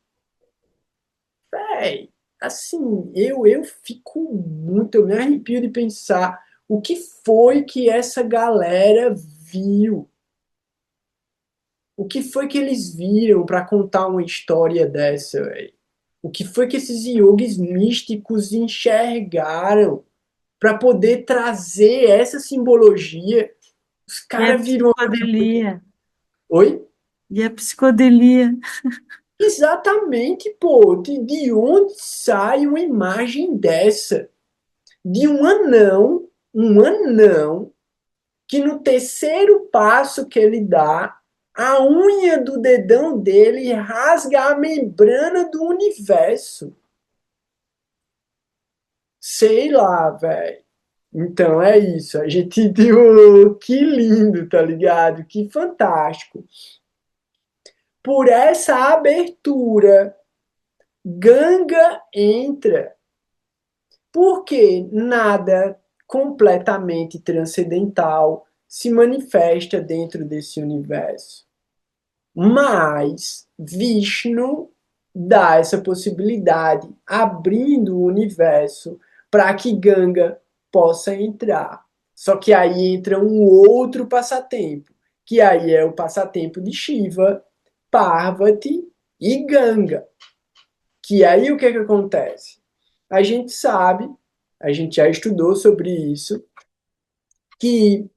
Véi, assim, eu fico muito, eu me arrepio de pensar o que foi que essa galera viu. O que foi que eles viram para contar uma história dessa, véi? O que foi que esses yogis místicos enxergaram para poder trazer essa simbologia? Os E a caras viram. psicodelia. Oi? E a psicodelia. Exatamente, pô. De onde sai uma imagem dessa? De um anão, que no 3º passo que ele dá, a unha do dedão dele rasga a membrana do universo. Sei lá, velho. Então é isso. A gente deu. Que lindo, tá ligado? Que fantástico. Por essa abertura, Ganga entra. Porque nada completamente transcendental se manifesta dentro desse universo. Mas Vishnu dá essa possibilidade, abrindo o universo para que Ganga possa entrar. Só que aí entra um outro passatempo, que aí é o passatempo de Shiva, Parvati e Ganga. Que aí o que acontece? A gente sabe, a gente já estudou sobre isso, que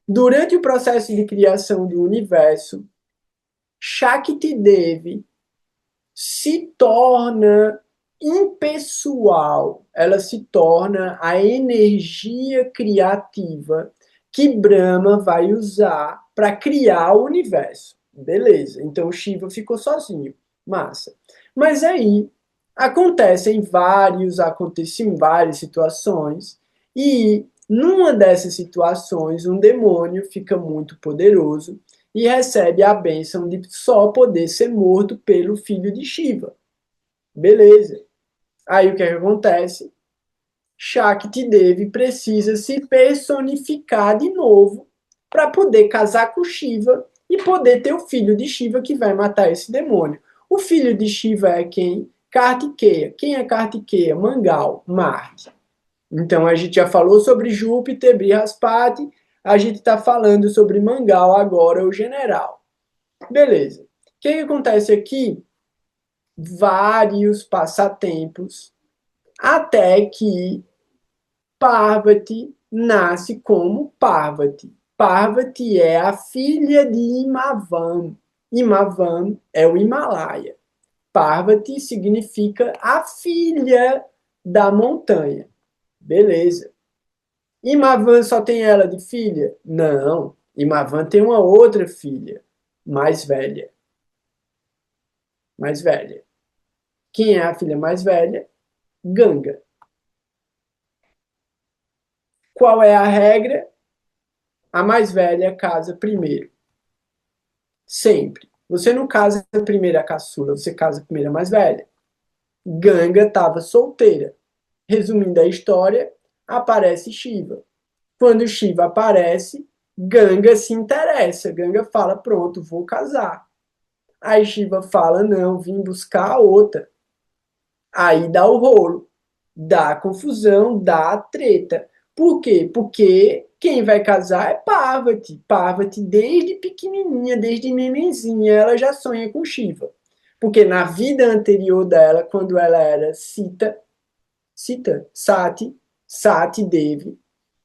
durante o processo de criação do universo, Shakti Devi se torna impessoal, ela se torna a energia criativa que Brahma vai usar para criar o universo. Beleza, então Shiva ficou sozinho, massa. Mas aí acontecem várias situações, e numa dessas situações um demônio fica muito poderoso e recebe a bênção de só poder ser morto pelo filho de Shiva. Beleza. Aí o que acontece? Shakti Devi precisa se personificar de novo para poder casar com Shiva e poder ter o filho de Shiva que vai matar esse demônio. O filho de Shiva é quem? Kartikeya. Quem é Kartikeya? Mangal, Marte. Então a gente já falou sobre Júpiter, Brihaspati, a gente está falando sobre Mangal agora, o general. Beleza. O que acontece aqui? Vários passatempos até que Parvati nasce como Parvati. Parvati é a filha de Himavan. Himavan é o Himalaia. Parvati significa a filha da montanha. Beleza. Himavan só tem ela de filha? Não. Himavan tem uma outra filha, mais velha. Mais velha. Quem é a filha mais velha? Ganga. Qual é a regra? A mais velha casa primeiro. Sempre. Você não casa primeiro a caçula, você casa primeiro a mais velha. Ganga estava solteira. Resumindo a história, aparece Shiva. Quando Shiva aparece, Ganga se interessa. Ganga fala, pronto, vou casar. Aí Shiva fala, não, vim buscar a outra. Aí dá o rolo, dá confusão, dá treta. Por quê? Porque quem vai casar é Parvati. Parvati, desde pequenininha, desde nenenzinha, ela já sonha com Shiva. Porque na vida anterior dela, quando ela era Sati Devi,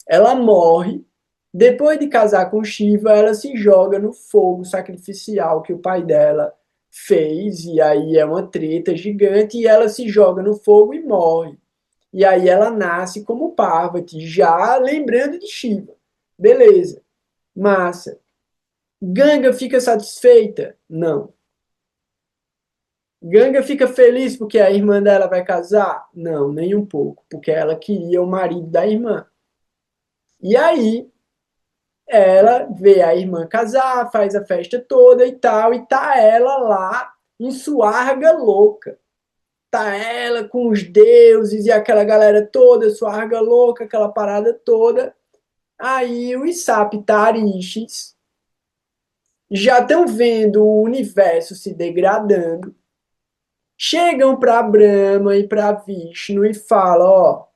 ela morre. Depois de casar com Shiva, ela se joga no fogo sacrificial que o pai dela fez, e aí é uma treta gigante, e ela se joga no fogo e morre. E aí ela nasce como Parvati, já lembrando de Shiva. Beleza, massa. Ganga fica satisfeita? Não. Ganga fica feliz porque a irmã dela vai casar? Não, nem um pouco, porque ela queria o marido da irmã. E aí ela vê a irmã casar, faz a festa toda e tal, e tá ela lá em Suarga louca. Tá ela com os deuses e aquela galera toda, Suarga louca, aquela parada toda. Aí os Saptarishis já estão vendo o universo se degradando, chegam para Brahma e para Vishnu e falam, ó,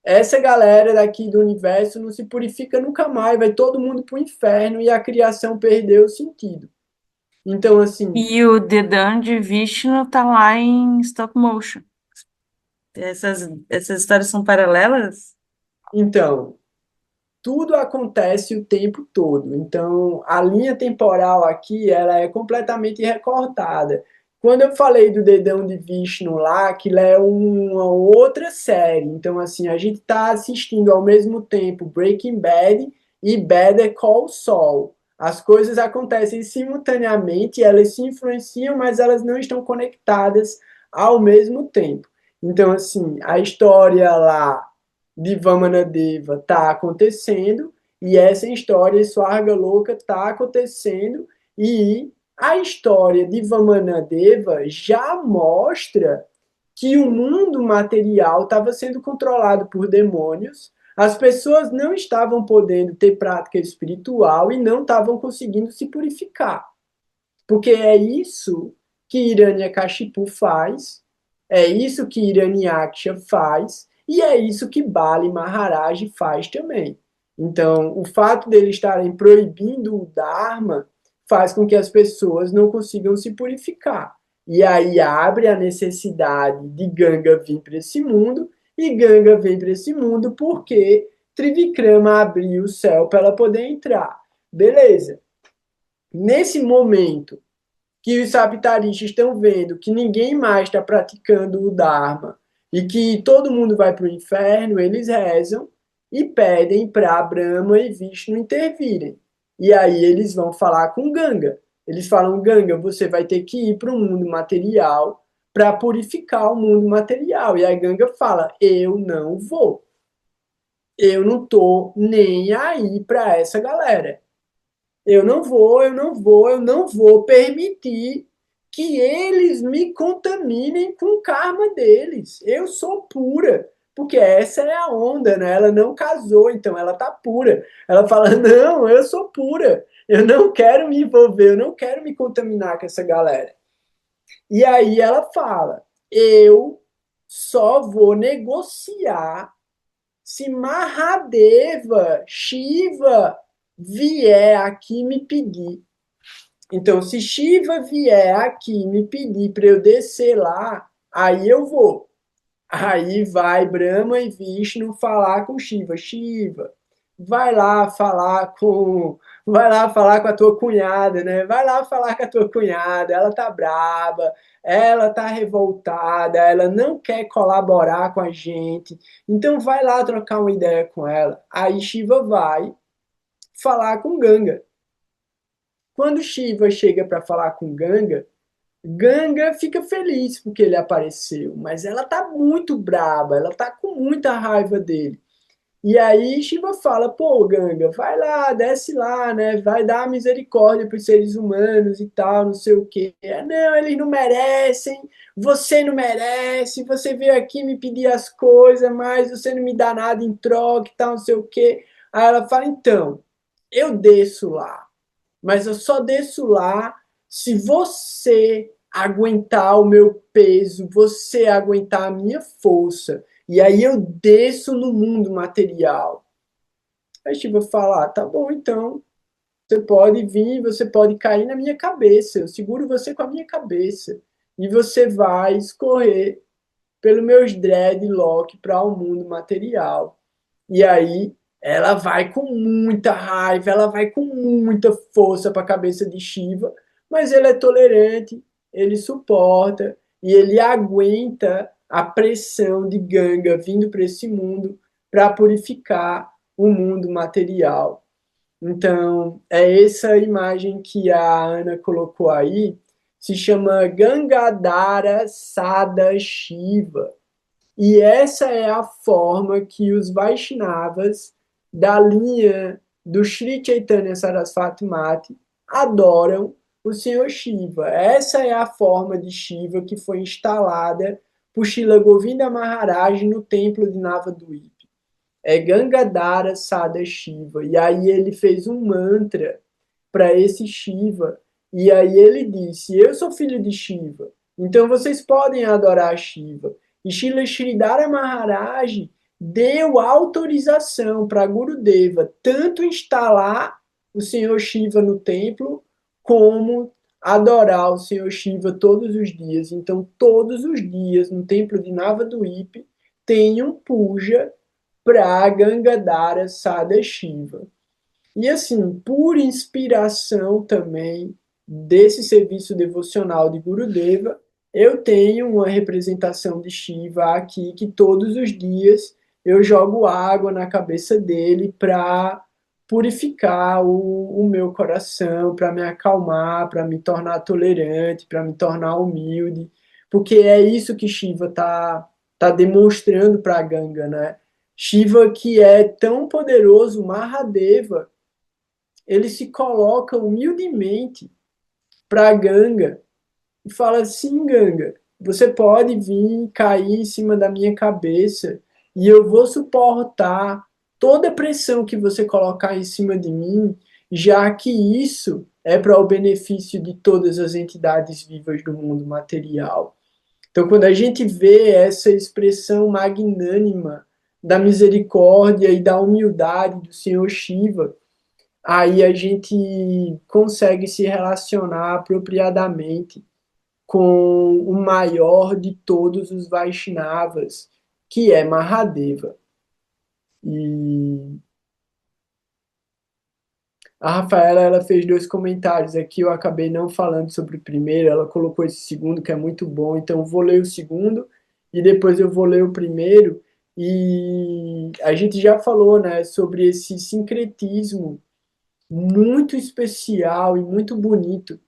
essa galera daqui do universo não se purifica nunca mais, vai todo mundo pro inferno e a criação perdeu o sentido. Então, assim, E o dedão de Vishnu tá lá em stop motion. Essas histórias são paralelas? então, tudo acontece o tempo todo. Então, a linha temporal aqui, ela é completamente recortada. Quando eu falei do Dedão de Vishnu lá, aquilo é uma outra série. Então, assim, a gente está assistindo ao mesmo tempo Breaking Bad e Better Call Saul. As coisas acontecem simultaneamente, elas se influenciam, mas elas não estão conectadas ao mesmo tempo. Então, assim, a história lá de Vamanadeva está acontecendo e essa história Swarga Louca está acontecendo e a história de Vamanadeva já mostra que o mundo material estava sendo controlado por demônios, as pessoas não estavam podendo ter prática espiritual e não estavam conseguindo se purificar. Porque é isso que Hiranyakashipu faz, é isso que Hiranyaksha faz, e é isso que Bali Maharaj faz também. Então, o fato deles estarem proibindo o Dharma faz com que as pessoas não consigam se purificar. E aí abre a necessidade de Ganga vir para esse mundo, e Ganga vem para esse mundo porque Trivikrama abriu o céu para ela poder entrar. Beleza. Nesse momento que os saptaristas estão vendo que ninguém mais está praticando o Dharma e que todo mundo vai para o inferno, eles rezam e pedem para Brahma e Vishnu intervirem. E aí eles vão falar com Ganga. Eles falam, Ganga, você vai ter que ir para o mundo material para purificar o mundo material. E a Ganga fala, eu não vou. Eu não tô nem aí para essa galera. Eu não vou permitir que eles me contaminem com o karma deles. Eu sou pura, porque essa é a onda, né? Ela não casou, então ela tá pura. Ela fala: "Não, eu sou pura. Eu não quero me envolver, eu não quero me contaminar com essa galera". E aí ela fala: "Eu só vou negociar se Mahadeva, Shiva vier aqui me pedir". Então, se Shiva vier aqui me pedir para eu descer lá, aí eu vou. Aí vai Brahma e Vishnu falar com Shiva. Shiva, vai lá falar com, vai lá falar com a tua cunhada, né? Vai lá falar com a tua cunhada, ela tá braba, ela tá revoltada, ela não quer colaborar com a gente. Então vai lá trocar uma ideia com ela. Aí Shiva vai falar com Ganga. Quando Shiva chega para falar com Ganga, Ganga fica feliz porque ele apareceu, mas ela tá muito braba, ela tá com muita raiva dele. E aí Shiva fala, pô, Ganga, vai lá, desce lá, né? Vai dar misericórdia para os seres humanos e tal, não sei o quê. Não, eles não merecem, você não merece, você veio aqui me pedir as coisas, mas você não me dá nada em troca e tal, não sei o quê. Aí ela fala, então, eu desço lá, mas eu só desço lá se você aguentar o meu peso, você aguentar a minha força. E aí eu desço no mundo material. Aí Shiva fala, tá bom, então, você pode vir, você pode cair na minha cabeça, eu seguro você com a minha cabeça. E você vai escorrer pelo meus dreadlock para o mundo material. E aí ela vai com muita raiva, ela vai com muita força para a cabeça de Shiva, mas ele é tolerante, ele suporta e ele aguenta a pressão de Ganga vindo para esse mundo para purificar o mundo material. Então, é essa imagem que a Ana colocou aí, se chama Gangadhara Sada Shiva. E essa é a forma que os Vaishnavas da linha do Sri Chaitanya Sarasvati Mati adoram o Senhor Shiva. Essa é a forma de Shiva que foi instalada por Srila Govinda Maharaj no templo de Navadvip. É Gangadhara Sada Shiva. E aí ele fez um mantra para esse Shiva. E aí ele disse: eu sou filho de Shiva, então vocês podem adorar Shiva. E Srila Sridhara Maharaj deu autorização para Gurudeva tanto instalar o Senhor Shiva no templo, como adorar o Senhor Shiva todos os dias. Então, todos os dias, no templo de Navadvip, tem um puja para Gangadhara Sadashiva. E assim, por inspiração também desse serviço devocional de Gurudeva, eu tenho uma representação de Shiva aqui que todos os dias eu jogo água na cabeça dele para purificar o meu coração, para me acalmar, para me tornar tolerante, para me tornar humilde, porque é isso que Shiva tá demonstrando para Ganga, né? Shiva que é tão poderoso, Mahadeva, ele se coloca humildemente para Ganga e fala assim: Ganga, você pode vir cair em cima da minha cabeça e eu vou suportar toda a pressão que você colocar em cima de mim, já que isso é para o benefício de todas as entidades vivas do mundo material. Então, quando a gente vê essa expressão magnânima da misericórdia e da humildade do Senhor Shiva, aí a gente consegue se relacionar apropriadamente com o maior de todos os Vaishnavas, que é Mahadeva. E a Rafaela, ela fez dois comentários aqui, eu acabei não falando sobre o primeiro, ela colocou esse segundo que é muito bom, então eu vou ler o segundo e depois eu vou ler o primeiro. E a gente já falou, né, sobre esse sincretismo muito especial e muito bonito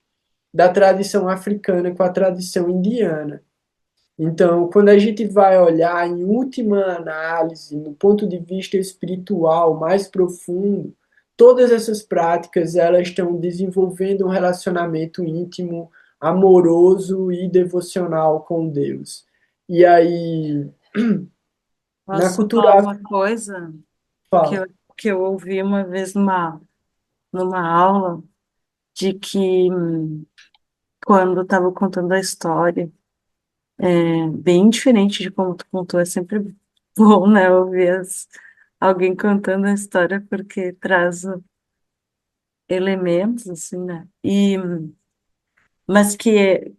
da tradição africana com a tradição indiana. Então, quando a gente vai olhar em última análise, no ponto de vista espiritual mais profundo, todas essas práticas elas estão desenvolvendo um relacionamento íntimo, amoroso e devocional com Deus. E aí, na Posso cultura falar uma africana, coisa que fala, eu, que eu ouvi uma vez numa aula, de que quando estava contando a história, bem diferente de como tu contou, é sempre bom, né, ouvir alguém contando a história, porque traz elementos, assim, né, mas que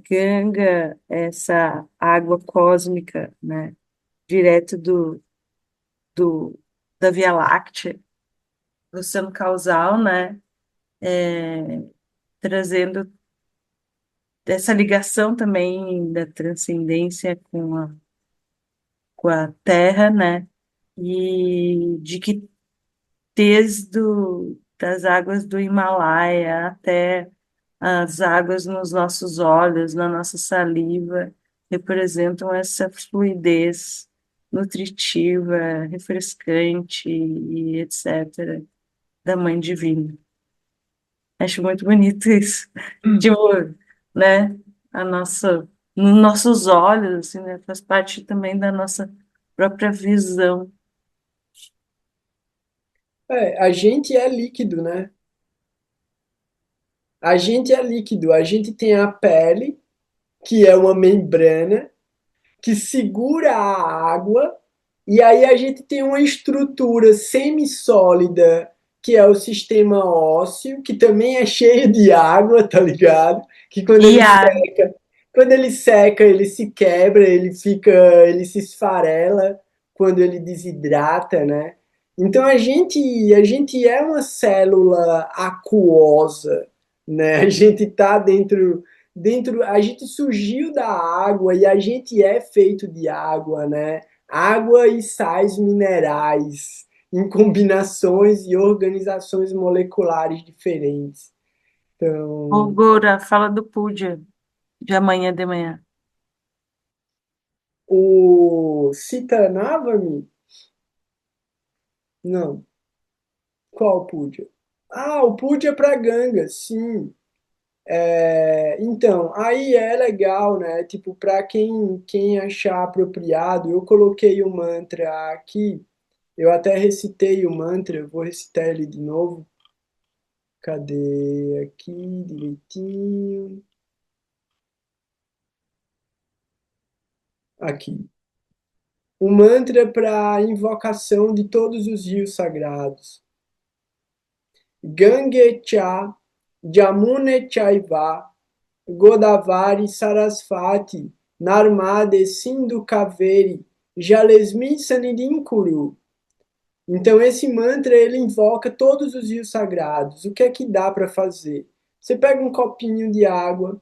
Ganga, essa água cósmica, né, direto do da Via Láctea, do Oceano Causal, né? Trazendo essa ligação também da transcendência com a Terra, né? E de que das águas do Himalaia até as águas nos nossos olhos, na nossa saliva, representam essa fluidez nutritiva, refrescante e etc. da Mãe Divina. Acho muito bonito isso. Tipo, né? A nossa, nos nossos olhos, assim, né? Faz parte também da nossa própria visão. A gente é líquido, né? A gente é líquido. A gente tem a pele, que é uma membrana, que segura a água, e aí a gente tem uma estrutura semissólida, que é o sistema ósseo, que também é cheio de água, tá ligado? Que E a, quando ele seca, ele se quebra, ele se esfarela quando ele desidrata, né? Então a gente é uma célula aquosa, né? A gente tá dentro, a gente surgiu da água e a gente é feito de água, né? Água e sais minerais em combinações e organizações moleculares diferentes. Então, Gora, fala do pudim de amanhã de manhã. o Citanavami? Não. Qual Pudia? Ah, o Pudia para Ganga, sim. Então, aí é legal, né? Tipo, para quem achar apropriado, eu coloquei o mantra aqui. Eu até recitei o mantra, eu vou recitar ele de novo. Cadê aqui direitinho? Aqui. O mantra para invocação de todos os rios sagrados. Gange cha, Jamune chaiva, Godavari Sarasvati, Narmade Sindhu Kaveri, Jalesmi Sanidinkuru. Então esse mantra ele invoca todos os rios sagrados. O que é que dá para fazer? Você pega um copinho de água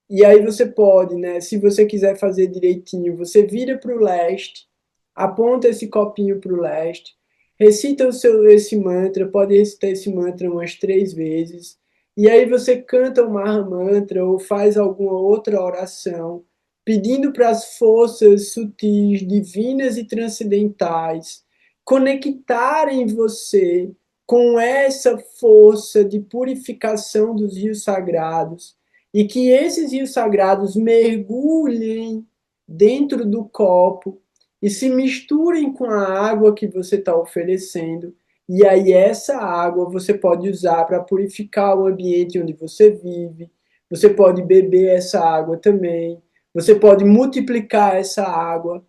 e aí você pode, né, se você quiser fazer direitinho, você vira para o leste, aponta esse copinho para o leste, recita esse mantra, pode recitar esse mantra umas 3 vezes, e aí você canta o Maha Mantra ou faz alguma outra oração, pedindo para as forças sutis, divinas e transcendentais conectarem você com essa força de purificação dos rios sagrados e que esses rios sagrados mergulhem dentro do copo e se misturem com a água que você está oferecendo. E aí essa água você pode usar para purificar o ambiente onde você vive. Você pode beber essa água também. Você pode multiplicar essa água.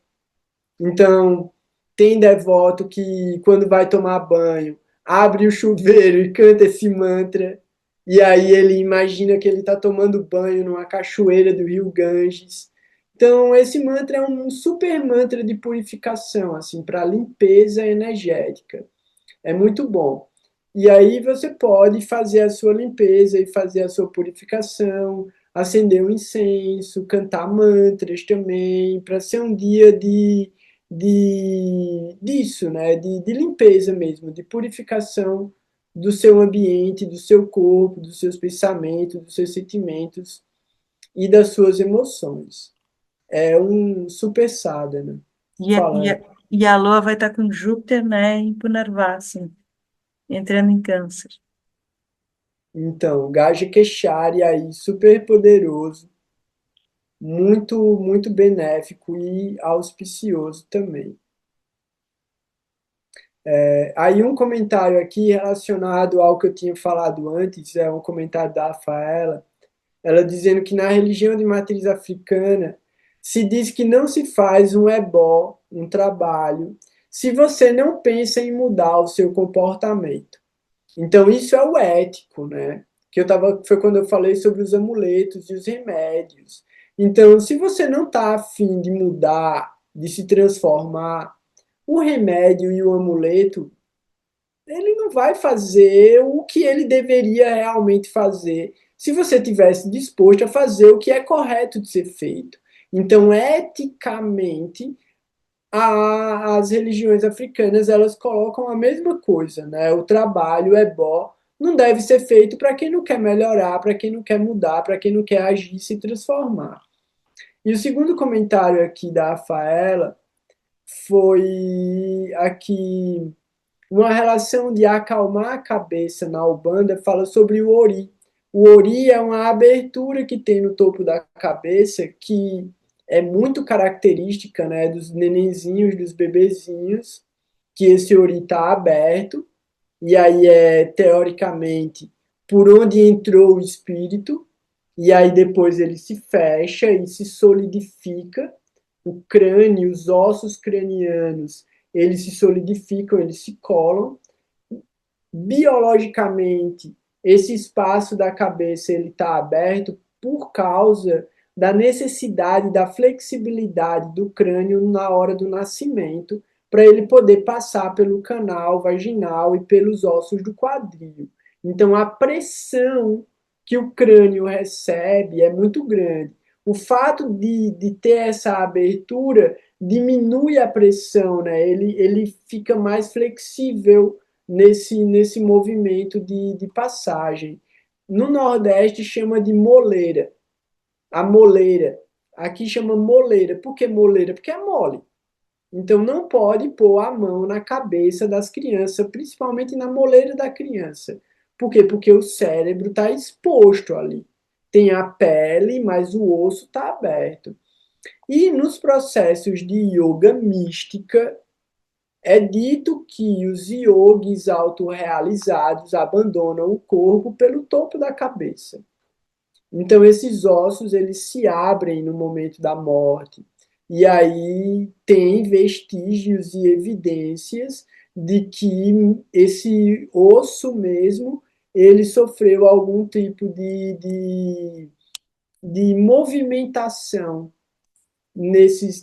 Então, tem devoto que, quando vai tomar banho, abre o chuveiro e canta esse mantra, e aí ele imagina que ele está tomando banho numa cachoeira do rio Ganges. Então, esse mantra é um super mantra de purificação, assim, para limpeza energética. É muito bom. E aí você pode fazer a sua limpeza e fazer a sua purificação, acender um incenso, cantar mantras também, para ser um dia disso, né? De limpeza mesmo, de purificação do seu ambiente, do seu corpo, dos seus pensamentos, dos seus sentimentos e das suas emoções. É um super sadhana, E a, e falando. a, e a Lua vai estar com Júpiter, né, em Punarvasa, entrando em Câncer. Então, Gaja Keshari aí, super poderoso, muito, muito benéfico e auspicioso também. Aí um comentário aqui relacionado ao que eu tinha falado antes, é um comentário da Rafaela, ela dizendo que na religião de matriz africana se diz que não se faz um ebó, um trabalho, se você não pensa em mudar o seu comportamento. Então isso é o ético, né? Foi quando eu falei sobre os amuletos e os remédios. Então, se você não está afim de mudar, de se transformar, o remédio e o amuleto, ele não vai fazer o que ele deveria realmente fazer se você tivesse disposto a fazer o que é correto de ser feito. Então, eticamente, as religiões africanas elas colocam a mesma coisa, né? O trabalho é bom, não deve ser feito para quem não quer melhorar, para quem não quer mudar, para quem não quer agir, se transformar. E o segundo comentário aqui da Rafaela foi aqui uma relação de acalmar a cabeça na Umbanda fala sobre o Ori. O Ori é uma abertura que tem no topo da cabeça que é muito característica, né, dos nenenzinhos, dos bebezinhos, que esse Ori está aberto, e aí é, teoricamente, por onde entrou o espírito, e aí depois ele se fecha e se solidifica, o crânio, os ossos cranianos, eles se solidificam, eles se colam. Biologicamente, esse espaço da cabeça ele está aberto por causa da necessidade da flexibilidade do crânio na hora do nascimento, para ele poder passar pelo canal vaginal e pelos ossos do quadril. Então, a pressão que o crânio recebe é muito grande. O fato de ter essa abertura diminui a pressão, né? Ele fica mais flexível nesse movimento de passagem. No Nordeste chama de moleira. A moleira. Aqui chama moleira. Por que moleira? Porque é mole. Então não pode pôr a mão na cabeça das crianças, principalmente na moleira da criança. Por quê? Porque o cérebro está exposto ali. Tem a pele, mas o osso está aberto. E nos processos de yoga mística, é dito que os yogis autorrealizados abandonam o corpo pelo topo da cabeça. Então esses ossos eles se abrem no momento da morte. E aí tem vestígios e evidências de que esse osso mesmo ele sofreu algum tipo de movimentação nesses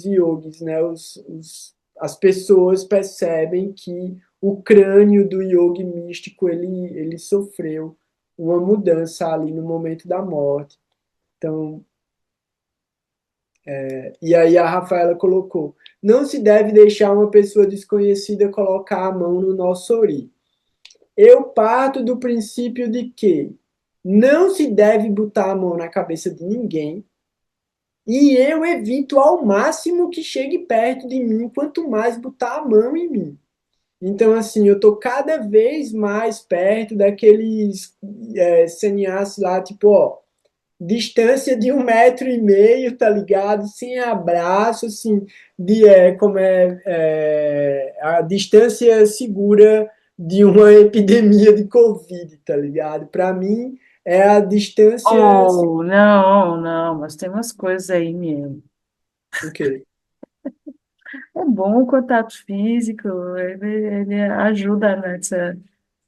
yogis, né? As pessoas percebem que o crânio do yogi místico ele sofreu uma mudança ali no momento da morte. Então, e aí a Rafaela colocou: não se deve deixar uma pessoa desconhecida colocar a mão no nosso ori. Eu parto do princípio de que não se deve botar a mão na cabeça de ninguém, e eu evito ao máximo que chegue perto de mim, quanto mais botar a mão em mim. Então, assim, eu tô cada vez mais perto daqueles sannyasi lá, tipo, ó, distância de 1,5 metro, tá ligado? Sem abraço, assim, a distância segura de uma epidemia de Covid, tá ligado? Para mim, é a distância. Oh, não, não, mas tem umas coisas aí mesmo. O quê? É bom o contato físico, ele ajuda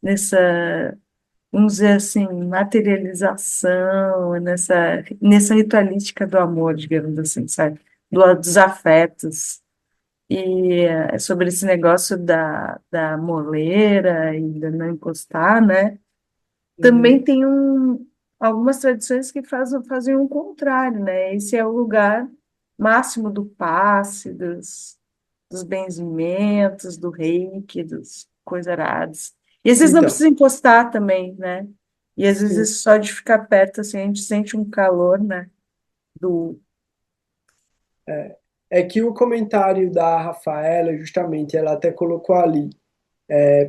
nessa, vamos dizer assim, materialização, nessa ritualística do amor, digamos assim, sabe? Dos afetos. E sobre esse negócio da moleira e da não encostar, né? Também Uhum. tem algumas tradições que fazem o contrário, né? Esse é o lugar máximo do passe, dos benzimentos, do reiki, dos coisas aradas. E às vezes não Então, precisa encostar também, né? E às sim. vezes só de ficar perto, assim, a gente sente um calor, né? Do... É que o comentário da Rafaela, justamente, ela até colocou ali,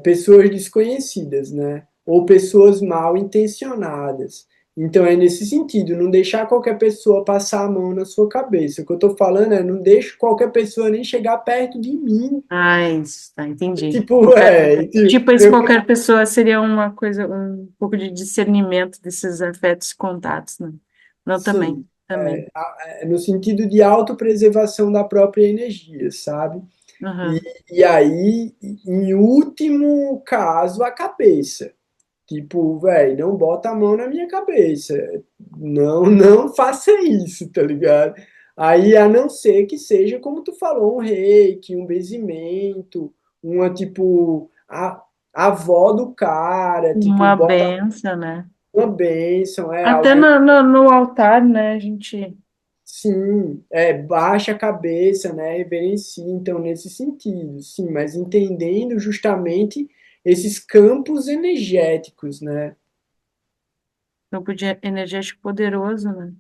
pessoas desconhecidas, né? Ou pessoas mal intencionadas. Então é nesse sentido, não deixar qualquer pessoa passar a mão na sua cabeça. O que eu tô falando é não deixe qualquer pessoa nem chegar perto de mim. Ah, isso, tá, entendi. Tipo, Tipo, esse eu, qualquer pessoa seria uma coisa, um pouco de discernimento desses afetos e contatos, né? Não, sim, também. no sentido de autopreservação da própria energia, sabe? E, Aham. e aí, em último caso, a cabeça. Tipo, velho, não bota a mão na minha cabeça. Não, não faça isso, tá ligado? Aí, a não ser que seja, como tu falou, um reiki, um benzimento, uma, tipo, a avó do cara, tipo, Uma bota benção, né? uma bênção, Até alguém, no altar, né, a gente... sim, baixa a cabeça, né, reverencia, então, nesse sentido, sim, mas entendendo justamente esses campos energéticos, né, Campo de energético poderoso, né?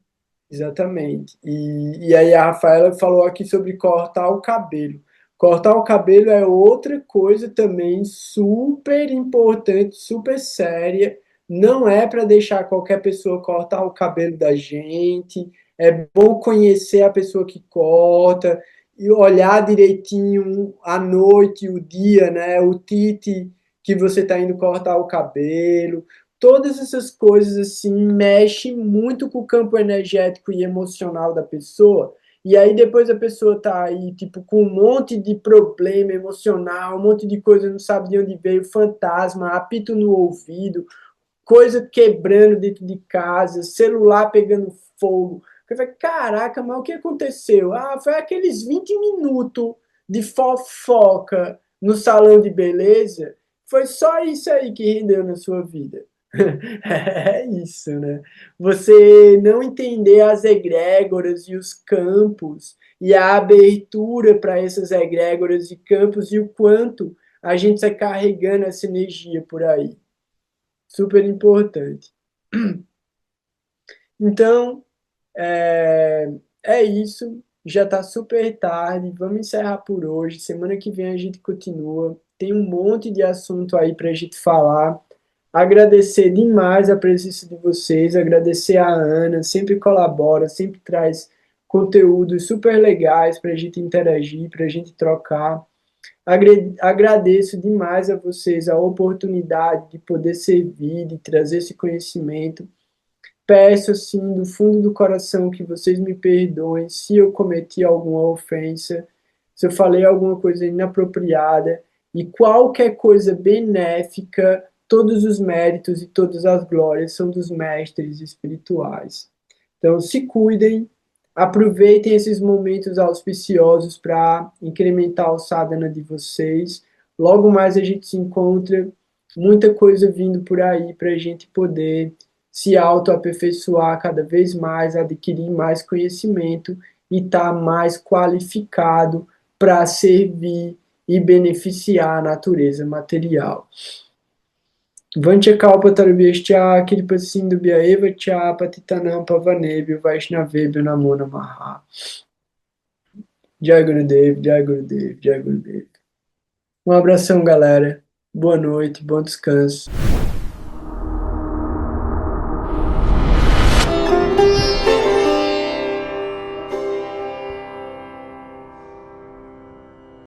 exatamente. E aí a Rafaela falou aqui sobre cortar o cabelo. Cortar o cabelo é outra coisa também super importante, super séria. Não é para deixar qualquer pessoa cortar o cabelo da gente. É bom conhecer a pessoa que corta e olhar direitinho a noite, o dia, né? O tite que você está indo cortar o cabelo. Todas essas coisas assim mexem muito com o campo energético e emocional da pessoa. E aí depois a pessoa tá aí, tipo, com um monte de problema emocional, um monte de coisa, não sabe de onde veio, fantasma, apito no ouvido, coisa quebrando dentro de casa, celular pegando fogo. Eu falei, caraca, mas o que aconteceu? Ah, foi aqueles 20 minutos de fofoca no salão de beleza. Foi só isso aí que rendeu na sua vida. É isso, né? Você não entender as egrégoras e os campos e a abertura para essas egrégoras e campos e o quanto a gente está carregando essa energia por aí. Super importante. Então, é isso. Já está super tarde. Vamos encerrar por hoje. Semana que vem a gente continua. Tem um monte de assunto aí para a gente falar. Agradecer demais a presença de vocês, agradecer a Ana, sempre colabora, sempre traz conteúdos super legais para a gente interagir, para a gente trocar. Agradeço demais a vocês a oportunidade de poder servir, de trazer esse conhecimento. Peço, assim, do fundo do coração que vocês me perdoem se eu cometi alguma ofensa, se eu falei alguma coisa inapropriada, e qualquer coisa benéfica, todos os méritos e todas as glórias são dos mestres espirituais. Então, se cuidem, aproveitem esses momentos auspiciosos para incrementar o sadhana de vocês. Logo mais a gente se encontra, muita coisa vindo por aí para a gente poder se autoaperfeiçoar cada vez mais, adquirir mais conhecimento e estar mais qualificado para servir e beneficiar a natureza material. Vanchakalpa tarubhyascha kirpasindubhya eva cha patitanam pavanebhyo vaishnavebhyo namo namaha. Jai Gurudev, Jai Gurudev, Jai Gurudev. Um abração, galera. Boa noite, bom descanso.